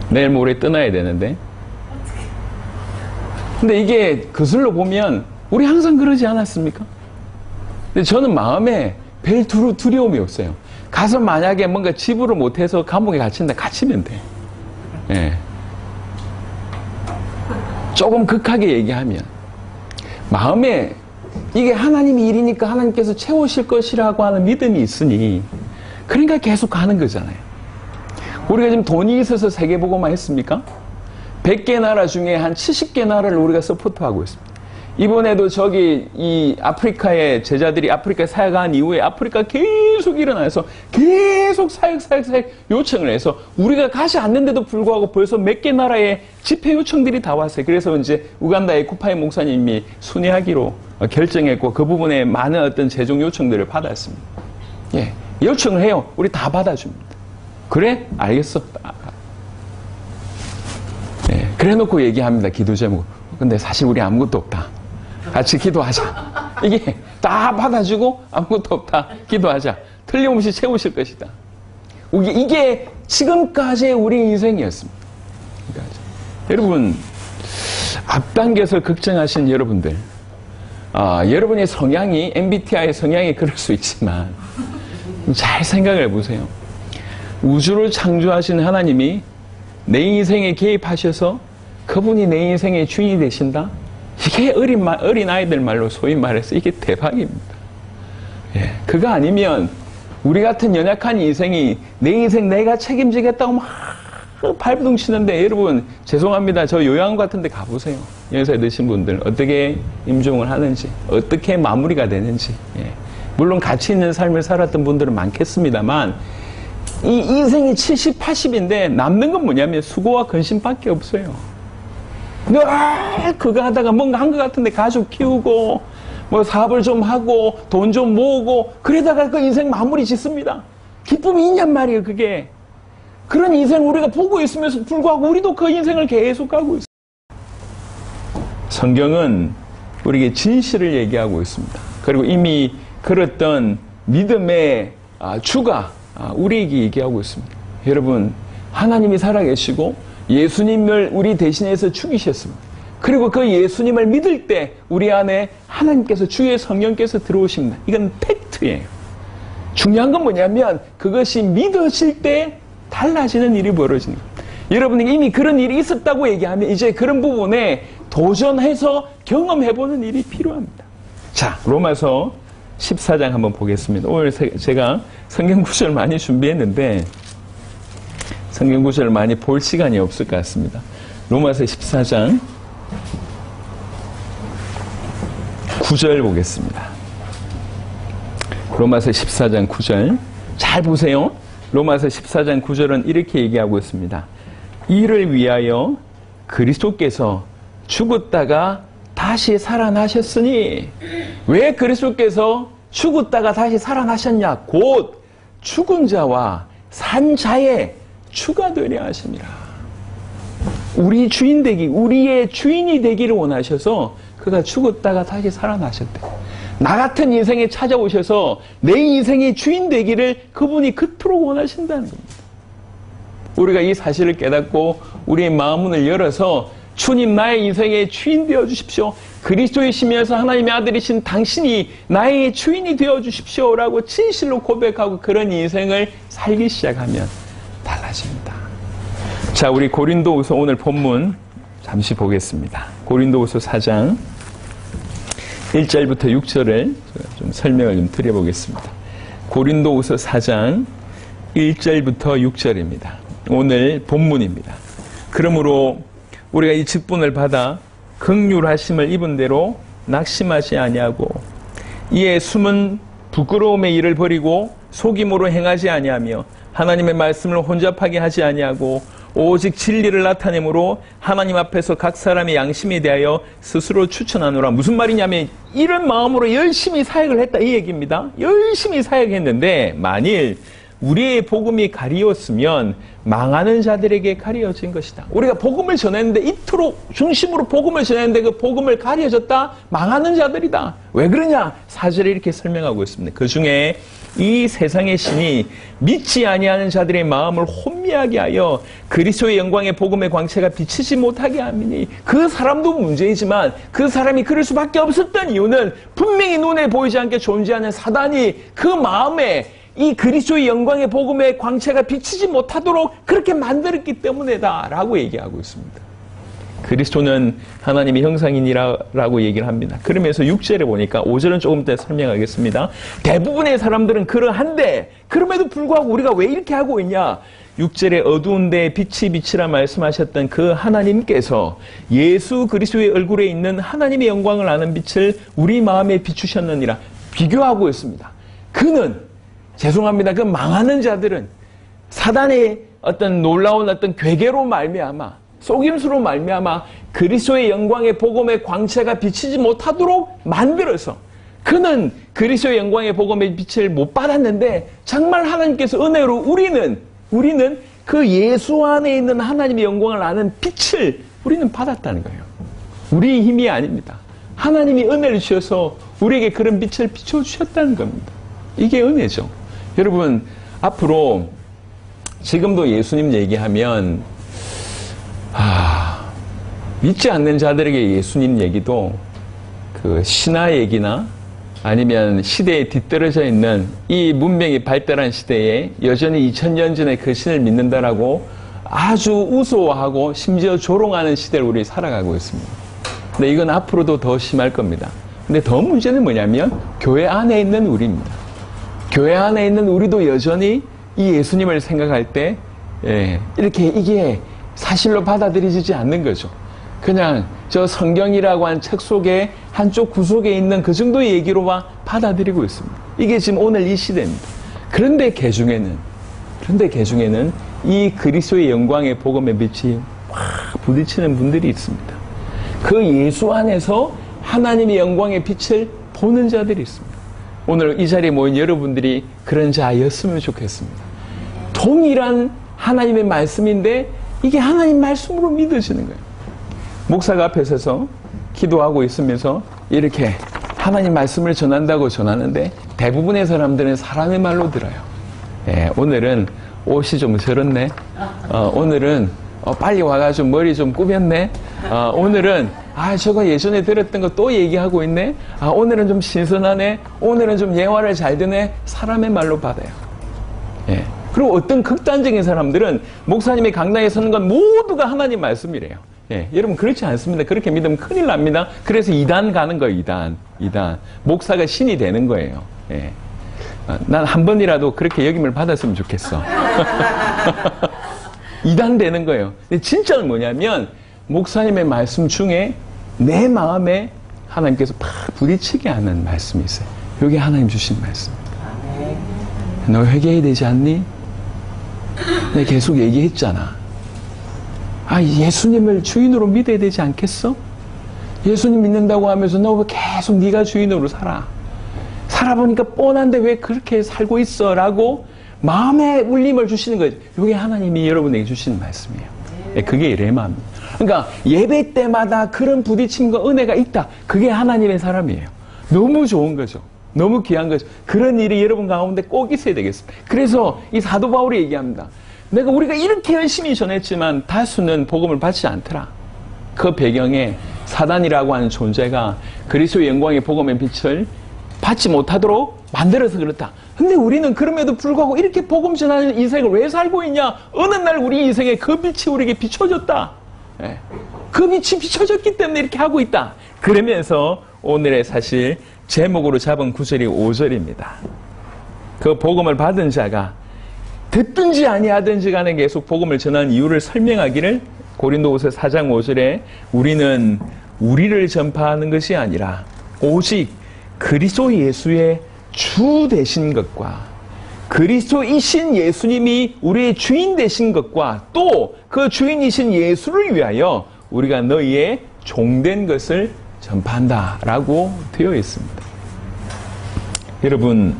내일 모레 떠나야 되는데. 근데 이게 거슬러 보면 우리 항상 그러지 않았습니까? 근데 저는 마음에 별 두려움이 없어요. 가서 만약에 뭔가 지불을 못해서 감옥에 갇히면 돼. 예. 조금 극하게 얘기하면 마음에 이게 하나님의 일이니까 하나님께서 채우실 것이라고 하는 믿음이 있으니 그러니까 계속 가는 거잖아요. 우리가 지금 돈이 있어서 세계보고만 했습니까? 100개 나라 중에 한 70개 나라를 우리가 서포트하고 있습니다. 이번에도 이 아프리카의 제자들이 아프리카 사역한 이후에 아프리카 계속 일어나서 계속 사역 요청을 해서 우리가 가지 않는데도 불구하고 벌써 몇 개 나라의 집회 요청들이 다 왔어요. 그래서 이제 우간다의 쿠파이 목사님이 순회하기로 결정했고 그 부분에 많은 어떤 재정 요청들을 받았습니다. 예, 요청을 해요. 우리 다 받아줍니다. 그래? 알겠어. 예, 그래 놓고 얘기합니다. 기도 제목. 근데 사실 우리 아무것도 없다. 같이 기도하자. 이게 다 받아주고 아무것도 없다. 기도하자. 틀림없이 채우실 것이다. 이게 지금까지의 우리 인생이었습니다. 그러니까 여러분, 앞당겨서 걱정하신 여러분들, 여러분의 성향이 MBTI 성향이 그럴 수 있지만 잘 생각을 해보세요. 우주를 창조하신 하나님이 내 인생에 개입하셔서 그분이 내 인생의 주인이 되신다? 이게 어린 아이들 말로 소위 말해서 이게 대박입니다. 예, 그거 아니면 우리 같은 연약한 인생이 내 인생 내가 책임지겠다고 막 발버둥 치는데 여러분 죄송합니다. 저 요양원 같은 데 가보세요. 연세 드신 분들 어떻게 임종을 하는지, 어떻게 마무리가 되는지. 물론 가치 있는 삶을 살았던 분들은 많겠습니다만 이 인생이 70, 80인데 남는 건 뭐냐면 수고와 근심밖에 없어요. 늘 그거 하다가 뭔가 한 것 같은데 가족 키우고 뭐 사업을 좀 하고 돈 좀 모으고 그러다가 그 인생 마무리 짓습니다. 기쁨이 있냔 말이에요. 그게. 그런 인생 우리가 보고 있으면서 불구하고 우리도 그 인생을 계속 가고 있어요. 성경은 우리에게 진실을 얘기하고 있습니다. 그리고 이미 그랬던 믿음의 주가 우리에게 얘기하고 있습니다. 여러분, 하나님이 살아계시고 예수님을 우리 대신해서 죽이셨습니다. 그리고 그 예수님을 믿을 때 우리 안에 하나님께서 주의 성령께서 들어오십니다. 이건 팩트예요. 중요한 건 뭐냐면 그것이 믿어질 때 달라지는 일이 벌어지는 겁니다. 여러분이 이미 그런 일이 있었다고 얘기하면 이제 그런 부분에 도전해서 경험해보는 일이 필요합니다. 자, 로마서 14장 한번 보겠습니다. 오늘 제가 성경 구절 많이 준비했는데 성경 구절을 많이 볼 시간이 없을 것 같습니다. 로마서 14장 9절 보겠습니다. 로마서 14장 9절 잘 보세요. 로마서 14장 9절은 이렇게 얘기하고 있습니다. 이를 위하여 그리스도께서 죽었다가 다시 살아나셨으니, 왜 그리스도께서 죽었다가 다시 살아나셨냐? 곧 죽은 자와 산 자의 주가 되려 하십니다. 우리 주인 되기, 우리의 주인이 되기를 원하셔서 그가 죽었다가 다시 살아나셨대. 나 같은 인생에 찾아오셔서 내 인생의 주인 되기를 그분이 그토록 원하신다는 겁니다. 우리가 이 사실을 깨닫고 우리의 마음문을 열어서 주님, 나의 인생의 주인 되어 주십시오. 그리스도이시면서 하나님의 아들이신 당신이 나의 주인이 되어 주십시오라고 진실로 고백하고 그런 인생을 살기 시작하면 달라집니다. 자, 우리 고린도후서 오늘 본문 잠시 보겠습니다. 고린도후서 4장 1절부터 6절을 좀 설명을 좀 드려보겠습니다. 고린도후서 4장 1절부터 6절입니다. 오늘 본문입니다. 그러므로 우리가 이 직분을 받아 긍휼하심을 입은 대로 낙심하지 아니하고 이에 숨은 부끄러움의 일을 버리고 속임으로 행하지 아니하며 하나님의 말씀을 혼잡하게 하지 아니하고 오직 진리를 나타내므로 하나님 앞에서 각 사람의 양심에 대하여 스스로 추천하노라. 무슨 말이냐면 이런 마음으로 열심히 사역을 했다 이 얘기입니다. 열심히 사역했는데 만일 우리의 복음이 가리웠으면 망하는 자들에게 가려진 것이다. 우리가 복음을 전했는데 이토록 중심으로 복음을 전했는데 그 복음을 가려졌다? 망하는 자들이다. 왜 그러냐? 4절에 이렇게 설명하고 있습니다. 그 중에 이 세상의 신이 믿지 아니하는 자들의 마음을 혼미하게 하여 그리스도의 영광의 복음의 광채가 비치지 못하게 하미니, 그 사람도 문제이지만 그 사람이 그럴 수밖에 없었던 이유는 분명히 눈에 보이지 않게 존재하는 사단이 그 마음에 이 그리스도의 영광의 복음의 광채가 비치지 못하도록 그렇게 만들었기 때문이다 라고 얘기하고 있습니다. 그리스도는 하나님의 형상이니라고 얘기를 합니다. 그러면서 6절에 보니까 5절은 조금 더 설명하겠습니다. 대부분의 사람들은 그러한데 그럼에도 불구하고 우리가 왜 이렇게 하고 있냐? 6절에 어두운 데에 빛이 비치라 말씀하셨던 그 하나님께서 예수 그리스도의 얼굴에 있는 하나님의 영광을 아는 빛을 우리 마음에 비추셨느니라 비교하고 있습니다. 그는 죄송합니다. 그 망하는 자들은 사단의 어떤 놀라운 어떤 괴계로 말미암아 속임수로 말미암아 그리스도의 영광의 복음의 광채가 비치지 못하도록 만들어서 그는 그리스도의 영광의 복음의 빛을 못 받았는데 정말 하나님께서 은혜로 우리는 그 예수 안에 있는 하나님의 영광을 아는 빛을 우리는 받았다는 거예요. 우리의 힘이 아닙니다. 하나님이 은혜를 주셔서 우리에게 그런 빛을 비춰주셨다는 겁니다. 이게 은혜죠. 여러분, 앞으로 지금도 예수님 얘기하면 믿지 않는 자들에게 예수님 얘기도 그 신화 얘기나 아니면 시대에 뒤떨어져 있는 이 문명이 발달한 시대에 여전히 2000년 전에 그 신을 믿는다라고 아주 우스워하고 심지어 조롱하는 시대를 우리 살아가고 있습니다. 근데 이건 앞으로도 더 심할 겁니다. 근데 더 문제는 뭐냐면 교회 안에 있는 우리입니다. 교회 안에 있는 우리도 여전히 이 예수님을 생각할 때 이렇게 이게 사실로 받아들여지지 않는 거죠. 그냥 저 성경이라고 한 책 속에 한쪽 구석에 있는 그 정도의 얘기로만 받아들이고 있습니다. 이게 지금 오늘 이 시대입니다. 그런데 개중에는 이 그리스도의 영광의 복음의 빛이 확 부딪히는 분들이 있습니다. 그 예수 안에서 하나님의 영광의 빛을 보는 자들이 있습니다. 오늘 이 자리에 모인 여러분들이 그런 자였으면 좋겠습니다. 동일한 하나님의 말씀인데 이게 하나님 말씀으로 믿어지는 거예요. 목사가 앞에 서서 기도하고 있으면서 이렇게 하나님 말씀을 전한다고 전하는데 대부분의 사람들은 사람의 말로 들어요. 예, 오늘은 옷이 좀 저렇네. 오늘은 빨리 와가지고 머리 좀 꾸몄네. 오늘은 저거 예전에 들었던 거 또 얘기하고 있네. 오늘은 좀 신선하네. 오늘은 좀 예화를 잘 듣네. 사람의 말로 받아요. 예. 그리고 어떤 극단적인 사람들은 목사님의 강당에 서는 건 모두가 하나님 말씀이래요. 예. 여러분 그렇지 않습니다. 그렇게 믿으면 큰일 납니다. 그래서 2단 가는 거예요. 2단. 목사가 신이 되는 거예요. 예. 난 한 번이라도 그렇게 역임을 받았으면 좋겠어. 2단 되는 거예요. 근데 진짜는 뭐냐면 목사님의 말씀 중에 내 마음에 하나님께서 팍 부딪히게 하는 말씀이 있어요. 이게 하나님 주신 말씀입니다. 너 회개해야 되지 않니? 내가 계속 얘기했잖아. 예수님을 주인으로 믿어야 되지 않겠어? 예수님 믿는다고 하면서 너 왜 계속 네가 주인으로 살아? 살아보니까 뻔한데 왜 그렇게 살고 있어? 라고 마음의 울림을 주시는 거예요. 이게 하나님이 여러분에게 주시는 말씀이에요. 그게 레마입니다. 그러니까 예배 때마다 그런 부딪힘과 은혜가 있다. 그게 하나님의 사람이에요. 너무 좋은 거죠. 너무 귀한 거죠. 그런 일이 여러분 가운데 꼭 있어야 되겠습니다. 그래서 이 사도 바울이 얘기합니다. 우리가 이렇게 열심히 전했지만 다수는 복음을 받지 않더라. 그 배경에 사단이라고 하는 존재가 그리스도의 영광의 복음의 빛을 받지 못하도록 만들어서 그렇다. 근데 우리는 그럼에도 불구하고 이렇게 복음 전하는 인생을 왜 살고 있냐? 어느 날 우리 인생에 그 빛이 우리에게 비춰졌다. 예. 그 빛이 비춰졌기 때문에 이렇게 하고 있다. 그러면서 오늘의 사실 제목으로 잡은 9절이 5절입니다. 그 복음을 받은 자가 듣든지 아니하든지 간에 계속 복음을 전하는 이유를 설명하기를 고린도후서 4장 5절에 우리는 우리를 전파하는 것이 아니라 오직 그리스도 예수의 주 되신 것과 그리스도이신 예수님이 우리의 주인 되신 것과 또 그 주인이신 예수를 위하여 우리가 너희의 종된 것을 전파한다라고 되어 있습니다. 여러분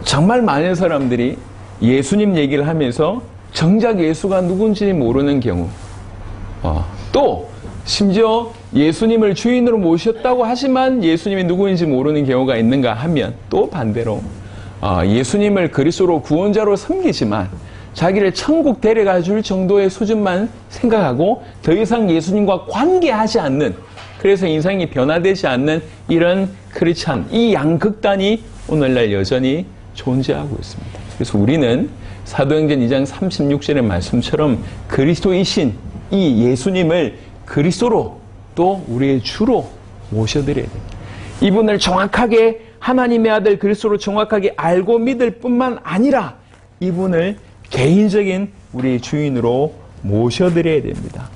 정말 많은 사람들이 예수님 얘기를 하면서 정작 예수가 누군지 모르는 경우 또 심지어 예수님을 주인으로 모셨다고 하지만 예수님이 누구인지 모르는 경우가 있는가 하면 또 반대로 예수님을 그리스도로 구원자로 섬기지만 자기를 천국 데려가 줄 정도의 수준만 생각하고 더 이상 예수님과 관계하지 않는, 그래서 인생이 변화되지 않는 이런 크리스찬, 이 양극단이 오늘날 여전히 존재하고 있습니다. 그래서 우리는 사도행전 2장 36절의 말씀처럼 그리스도이신 이 예수님을 그리스도로 또 우리의 주로 모셔드려야 됩니다. 이분을 정확하게 하나님의 아들 그리스도로 정확하게 알고 믿을 뿐만 아니라 이분을 개인적인 우리의 주인으로 모셔드려야 됩니다.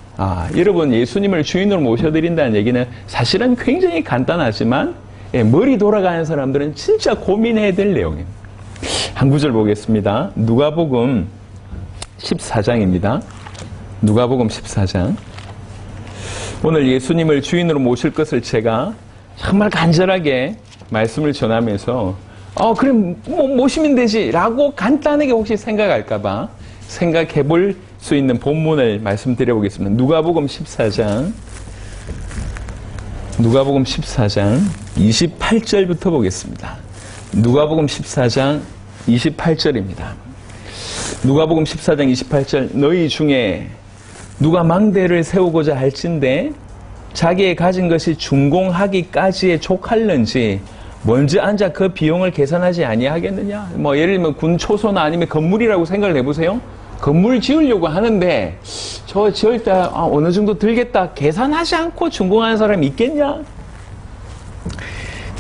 여러분 예수님을 주인으로 모셔드린다는 얘기는 사실은 굉장히 간단하지만 머리 돌아가는 사람들은 진짜 고민해야 될 내용입니다. 한 구절 보겠습니다. 누가복음 14장입니다. 누가복음 14장. 오늘 예수님을 주인으로 모실 것을 제가 정말 간절하게 말씀을 전하면서 그럼 모시면 되지 라고 간단하게 혹시 생각할까봐 생각해 볼 수 있는 본문을 말씀드려 보겠습니다. 누가복음 14장 28절부터 보겠습니다. 누가복음 14장 28절입니다. 누가복음 14장 28절. 너희 중에 누가 망대를 세우고자 할진대 자기의 가진 것이 준공하기까지에 족할는지 먼저 앉아 그 비용을 계산하지 아니하겠느냐. 예를 들면 군 초소나 아니면 건물이라고 생각을 해보세요. 건물 지으려고 하는데 저 지을 때 어느 정도 들겠다 계산하지 않고 준공하는 사람이 있겠냐.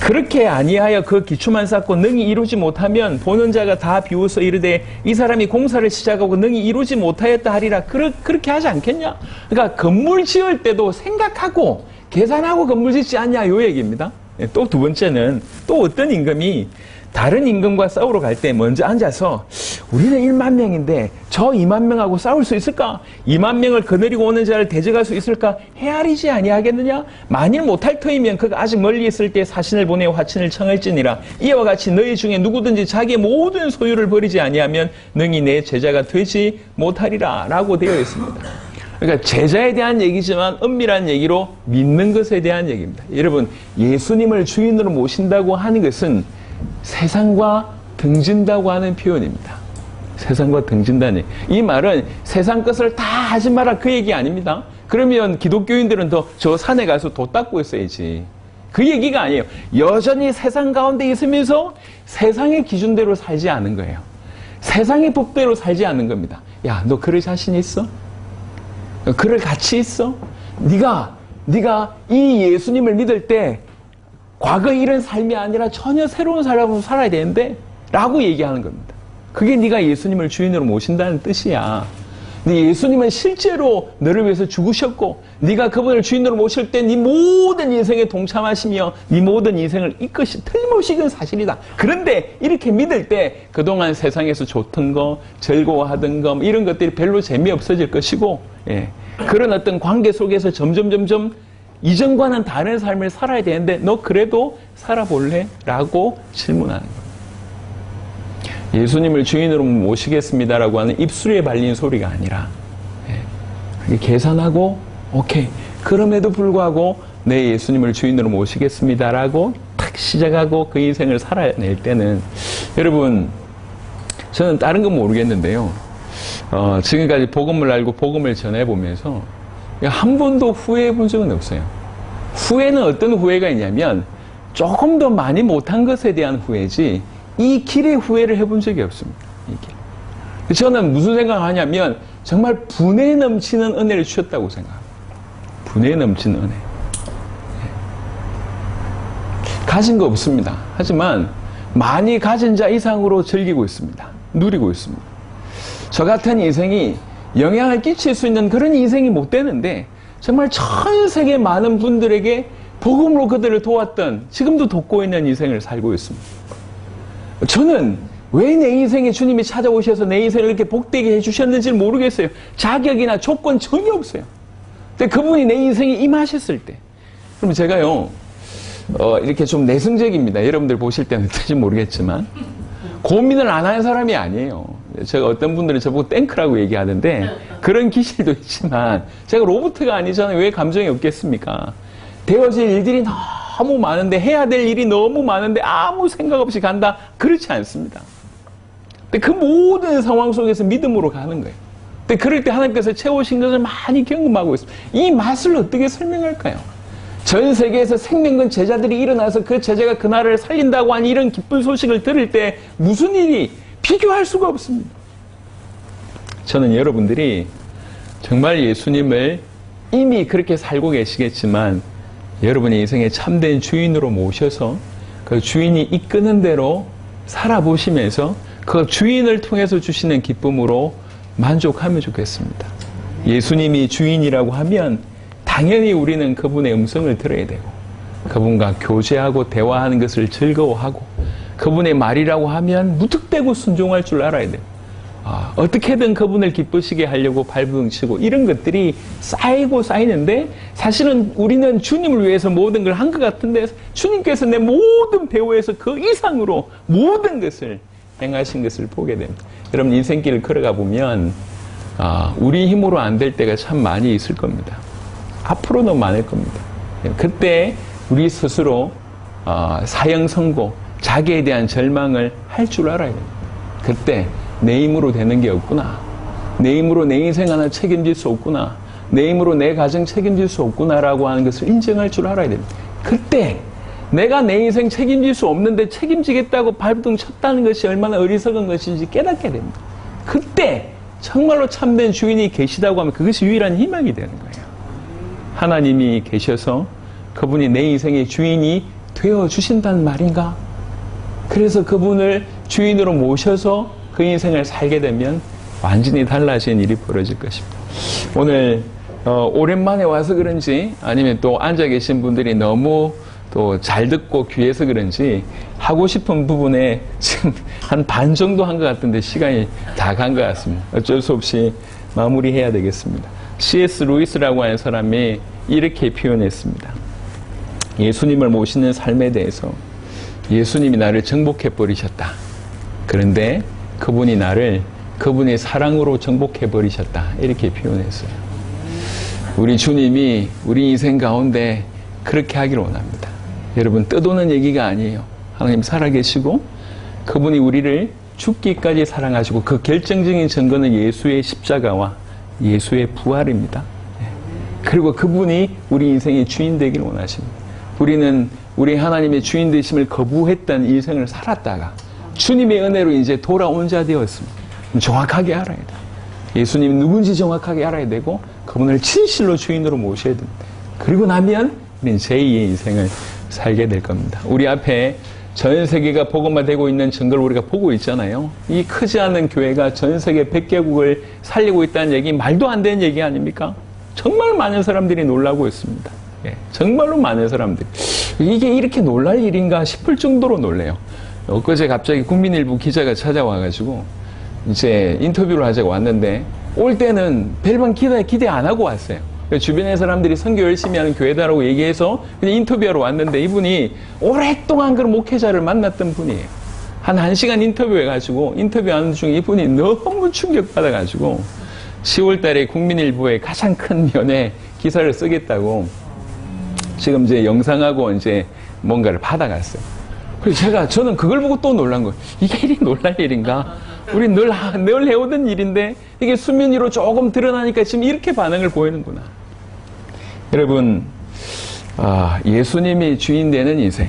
그렇게 아니하여 그 기초만 쌓고 능히 이루지 못하면 보는 자가 다 비웃어 이르되 이 사람이 공사를 시작하고 능히 이루지 못하였다 하리라. 그렇게 하지 않겠냐? 그러니까 건물 지을 때도 생각하고 계산하고 건물 짓지 않냐, 요 얘기입니다. 또 두 번째는 또 어떤 임금이 다른 임금과 싸우러 갈 때 먼저 앉아서 우리는 1만 명인데 저 2만 명하고 싸울 수 있을까? 2만 명을 거느리고 오는 자를 대적할 수 있을까? 헤아리지 아니하겠느냐? 만일 못할 터이면 그가 아직 멀리 있을 때 사신을 보내 화친을 청할지니라. 이와 같이 너희 중에 누구든지 자기의 모든 소유를 버리지 아니하면 능히 내 제자가 되지 못하리라 라고 되어 있습니다. 그러니까 제자에 대한 얘기지만 엄밀한 얘기로 믿는 것에 대한 얘기입니다. 여러분, 예수님을 주인으로 모신다고 하는 것은 세상과 등진다고 하는 표현입니다. 세상과 등진다니. 이 말은 세상 것을 다 하지 마라 그 얘기 아닙니다. 그러면 기독교인들은 저 산에 가서 도 닦고 있어야지. 그 얘기가 아니에요. 여전히 세상 가운데 있으면서 세상의 기준대로 살지 않은 거예요. 세상의 법대로 살지 않는 겁니다. 야, 너 그럴 자신 있어? 그럴 가치 있어? 네가 이 예수님을 믿을 때 과거 이런 삶이 아니라 전혀 새로운 삶으로 살아야 되는데 라고 얘기하는 겁니다. 그게 네가 예수님을 주인으로 모신다는 뜻이야. 근데 예수님은 실제로 너를 위해서 죽으셨고 네가 그분을 주인으로 모실 때 네 모든 인생에 동참하시며 네 모든 인생을 이끄시 틀림없이 이건 사실이다. 그런데 이렇게 믿을 때 그동안 세상에서 좋던 거, 즐거워하던 거 이런 것들이 별로 재미없어질 것이고, 예, 그런 어떤 관계 속에서 점점 이전과는 다른 삶을 살아야 되는데 너 그래도 살아볼래? 라고 질문하는 거예요. 예수님을 주인으로 모시겠습니다라고 하는 입술에 발린 소리가 아니라, 예, 계산하고 오케이, 그럼에도 불구하고 내 예수님을 주인으로 모시겠습니다라고 탁 시작하고 그 인생을 살아낼 때는, 여러분, 저는 다른 건 모르겠는데요, 지금까지 복음을 알고 복음을 전해보면서 한 번도 후회해 본 적은 없어요. 후회는 어떤 후회가 있냐면 조금 더 많이 못한 것에 대한 후회지 이 길의 후회를 해본 적이 없습니다. 이 길. 저는 무슨 생각하냐면 정말 분에 넘치는 은혜를 주셨다고 생각합니다. 분에 넘치는 은혜. 가진 거 없습니다. 하지만 많이 가진 자 이상으로 즐기고 있습니다. 누리고 있습니다. 저 같은 인생이 영향을 끼칠 수 있는 그런 인생이 못 되는데 정말 전 세계 많은 분들에게 복음으로 그들을 도왔던, 지금도 돕고 있는 인생을 살고 있습니다. 저는 왜 내 인생에 주님이 찾아오셔서 내 인생을 이렇게 복되게 해주셨는지 모르겠어요. 자격이나 조건 전혀 없어요. 근데 그분이 내 인생에 임하셨을 때, 그럼 제가요, 이렇게 좀 내성적입니다. 여러분들 보실 때는 어떨지 모르겠지만 고민을 안 하는 사람이 아니에요. 제가 어떤 분들은 저보고 땡크라고 얘기하는데 그런 기질도 있지만 제가 로봇가 아니잖아요. 왜 감정이 없겠습니까? 되어질 일들이 너무 많은데, 해야 될 일이 너무 많은데 아무 생각 없이 간다? 그렇지 않습니다. 근데 그 모든 상황 속에서 믿음으로 가는 거예요. 근데 그럴 때 하나님께서 채우신 것을 많이 경험하고 있습니다. 이 맛을 어떻게 설명할까요? 전 세계에서 생명근 제자들이 일어나서 그 제자가 그 나라를 살린다고 하는 이런 기쁜 소식을 들을 때 무슨 일이 비교할 수가 없습니다. 저는 여러분들이 정말 예수님을 이미 그렇게 살고 계시겠지만 여러분의 인생의 참된 주인으로 모셔서 그 주인이 이끄는 대로 살아보시면서 그 주인을 통해서 주시는 기쁨으로 만족하면 좋겠습니다. 예수님이 주인이라고 하면 당연히 우리는 그분의 음성을 들어야 되고 그분과 교제하고 대화하는 것을 즐거워하고 그분의 말이라고 하면 무턱대고 순종할 줄 알아야 돼요. 어떻게든 그분을 기쁘시게 하려고 발부둥치고 이런 것들이 쌓이고 쌓이는데 사실은 우리는 주님을 위해서 모든 걸 한 것 같은데 주님께서 내 모든 배후에서 그 이상으로 모든 것을 행하신 것을 보게 됩니다. 여러분 인생길을 걸어가 보면 우리 힘으로 안 될 때가 참 많이 있을 겁니다. 앞으로도 많을 겁니다. 그때 우리 스스로 사형선고, 자기에 대한 절망을 할 줄 알아야 됩니다. 그때 내 힘으로 되는 게 없구나. 내 힘으로 내 인생 하나 책임질 수 없구나. 내 힘으로 내 가정 책임질 수 없구나라고 하는 것을 인정할 줄 알아야 됩니다. 그때 내가 내 인생 책임질 수 없는데 책임지겠다고 발부둥 쳤다는 것이 얼마나 어리석은 것인지 깨닫게 됩니다. 그때 정말로 참된 주인이 계시다고 하면 그것이 유일한 희망이 되는 거예요. 하나님이 계셔서 그분이 내 인생의 주인이 되어 주신다는 말인가? 그래서 그분을 주인으로 모셔서 그 인생을 살게 되면 완전히 달라진 일이 벌어질 것입니다. 오늘 오랜만에 와서 그런지 아니면 또 앉아 계신 분들이 너무 또 잘 듣고 귀해서 그런지 하고 싶은 부분에 지금 한 반 정도 한 것 같은데 시간이 다 간 것 같습니다. 어쩔 수 없이 마무리해야 되겠습니다. C.S. 루이스라고 하는 사람이 이렇게 표현했습니다. 예수님을 모시는 삶에 대해서 예수님이 나를 정복해 버리셨다. 그런데 그분이 나를 그분의 사랑으로 정복해 버리셨다. 이렇게 표현했어요. 우리 주님이 우리 인생 가운데 그렇게 하기를 원합니다. 여러분, 떠도는 얘기가 아니에요. 하나님 살아계시고 그분이 우리를 죽기까지 사랑하시고 그 결정적인 증거는 예수의 십자가와 예수의 부활입니다. 그리고 그분이 우리 인생의 주인 되기를 원하십니다. 우리는 우리 하나님의 주인 되심을 거부했던 인생을 살았다가 주님의 은혜로 이제 돌아온 자 되었습니다. 정확하게 알아야 돼요. 예수님이 누군지 정확하게 알아야 되고 그분을 진실로 주인으로 모셔야 됩니다. 그리고 나면 우리는 제2의 인생을 살게 될 겁니다. 우리 앞에 전 세계가 복음화되고 있는 증거를 우리가 보고 있잖아요. 이 크지 않은 교회가 전 세계 100개국을 살리고 있다는 얘기 말도 안 되는 얘기 아닙니까? 정말 많은 사람들이 놀라고 있습니다. 정말로 많은 사람들. 이게 이렇게 놀랄 일인가 싶을 정도로 놀래요. 엊그제 갑자기 국민일보 기자가 찾아와가지고 이제 인터뷰를 하자고 왔는데 올 때는 별반 기대 안 하고 왔어요. 주변의 사람들이 선교 열심히 하는 교회다라고 얘기해서 그냥 인터뷰하러 왔는데 이분이 오랫동안 그런 목회자를 만났던 분이에요. 한 1시간 인터뷰해가지고 인터뷰하는 중에 이분이 너무 충격받아가지고 10월 달에 국민일보에 가장 큰 면에 기사를 쓰겠다고 지금 이제 영상하고 이제 뭔가를 받아갔어요. 그래서 저는 그걸 보고 또 놀란 거예요. 이게 일이 놀랄 일인가? 우리 늘 해오던 일인데 이게 수면 위로 조금 드러나니까 지금 이렇게 반응을 보이는구나. 여러분, 예수님이 주인 되는 인생,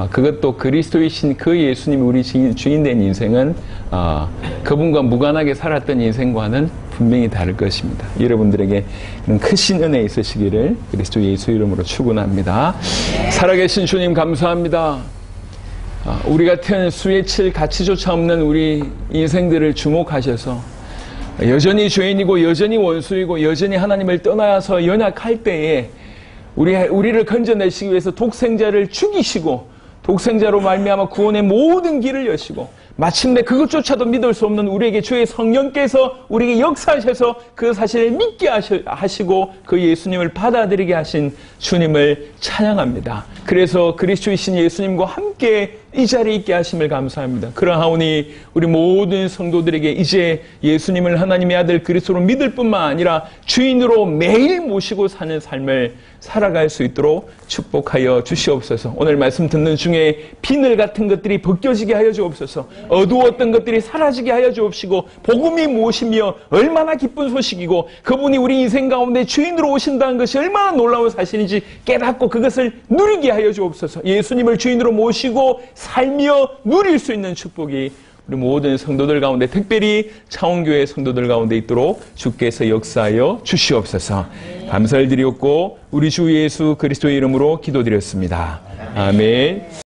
그것도 그리스도이신 그 예수님이 우리 주인 된 인생은 그분과 무관하게 살았던 인생과는 분명히 다를 것입니다. 여러분들에게 그런 크신 은혜 있으시기를 그리스도 예수 이름으로 축원합니다. 살아계신 주님 감사합니다. 우리 같은 수에 칠 가치조차 없는 우리 인생들을 주목하셔서 여전히 죄인이고 여전히 원수이고 여전히 하나님을 떠나서 연약할 때에 우리를 건져내시기 위해서 독생자를 죽이시고 독생자로 말미암아 구원의 모든 길을 여시고 마침내 그것조차도 믿을 수 없는 우리에게 주의 성령께서 우리에게 역사하셔서 그 사실을 믿게 하시고 그 예수님을 받아들이게 하신 주님을 찬양합니다. 그래서 그리스도이신 예수님과 함께 이 자리에 있게 하심을 감사합니다. 그러하오니 우리 모든 성도들에게 이제 예수님을 하나님의 아들 그리스도로 믿을 뿐만 아니라 주인으로 매일 모시고 사는 삶을 살아갈 수 있도록 축복하여 주시옵소서. 오늘 말씀 듣는 중에 비늘 같은 것들이 벗겨지게 하여 주옵소서. 어두웠던 것들이 사라지게 하여 주옵시고 복음이 무엇이며 얼마나 기쁜 소식이고 그분이 우리 인생 가운데 주인으로 오신다는 것이 얼마나 놀라운 사실인지 깨닫고 그것을 누리게 하여 주옵소서. 예수님을 주인으로 모시고 살며 누릴 수 있는 축복이 우리 모든 성도들 가운데 특별히 차원교회 성도들 가운데 있도록 주께서 역사하여 주시옵소서. 감사를 드리옵고 우리 주 예수 그리스도의 이름으로 기도드렸습니다. 아멘.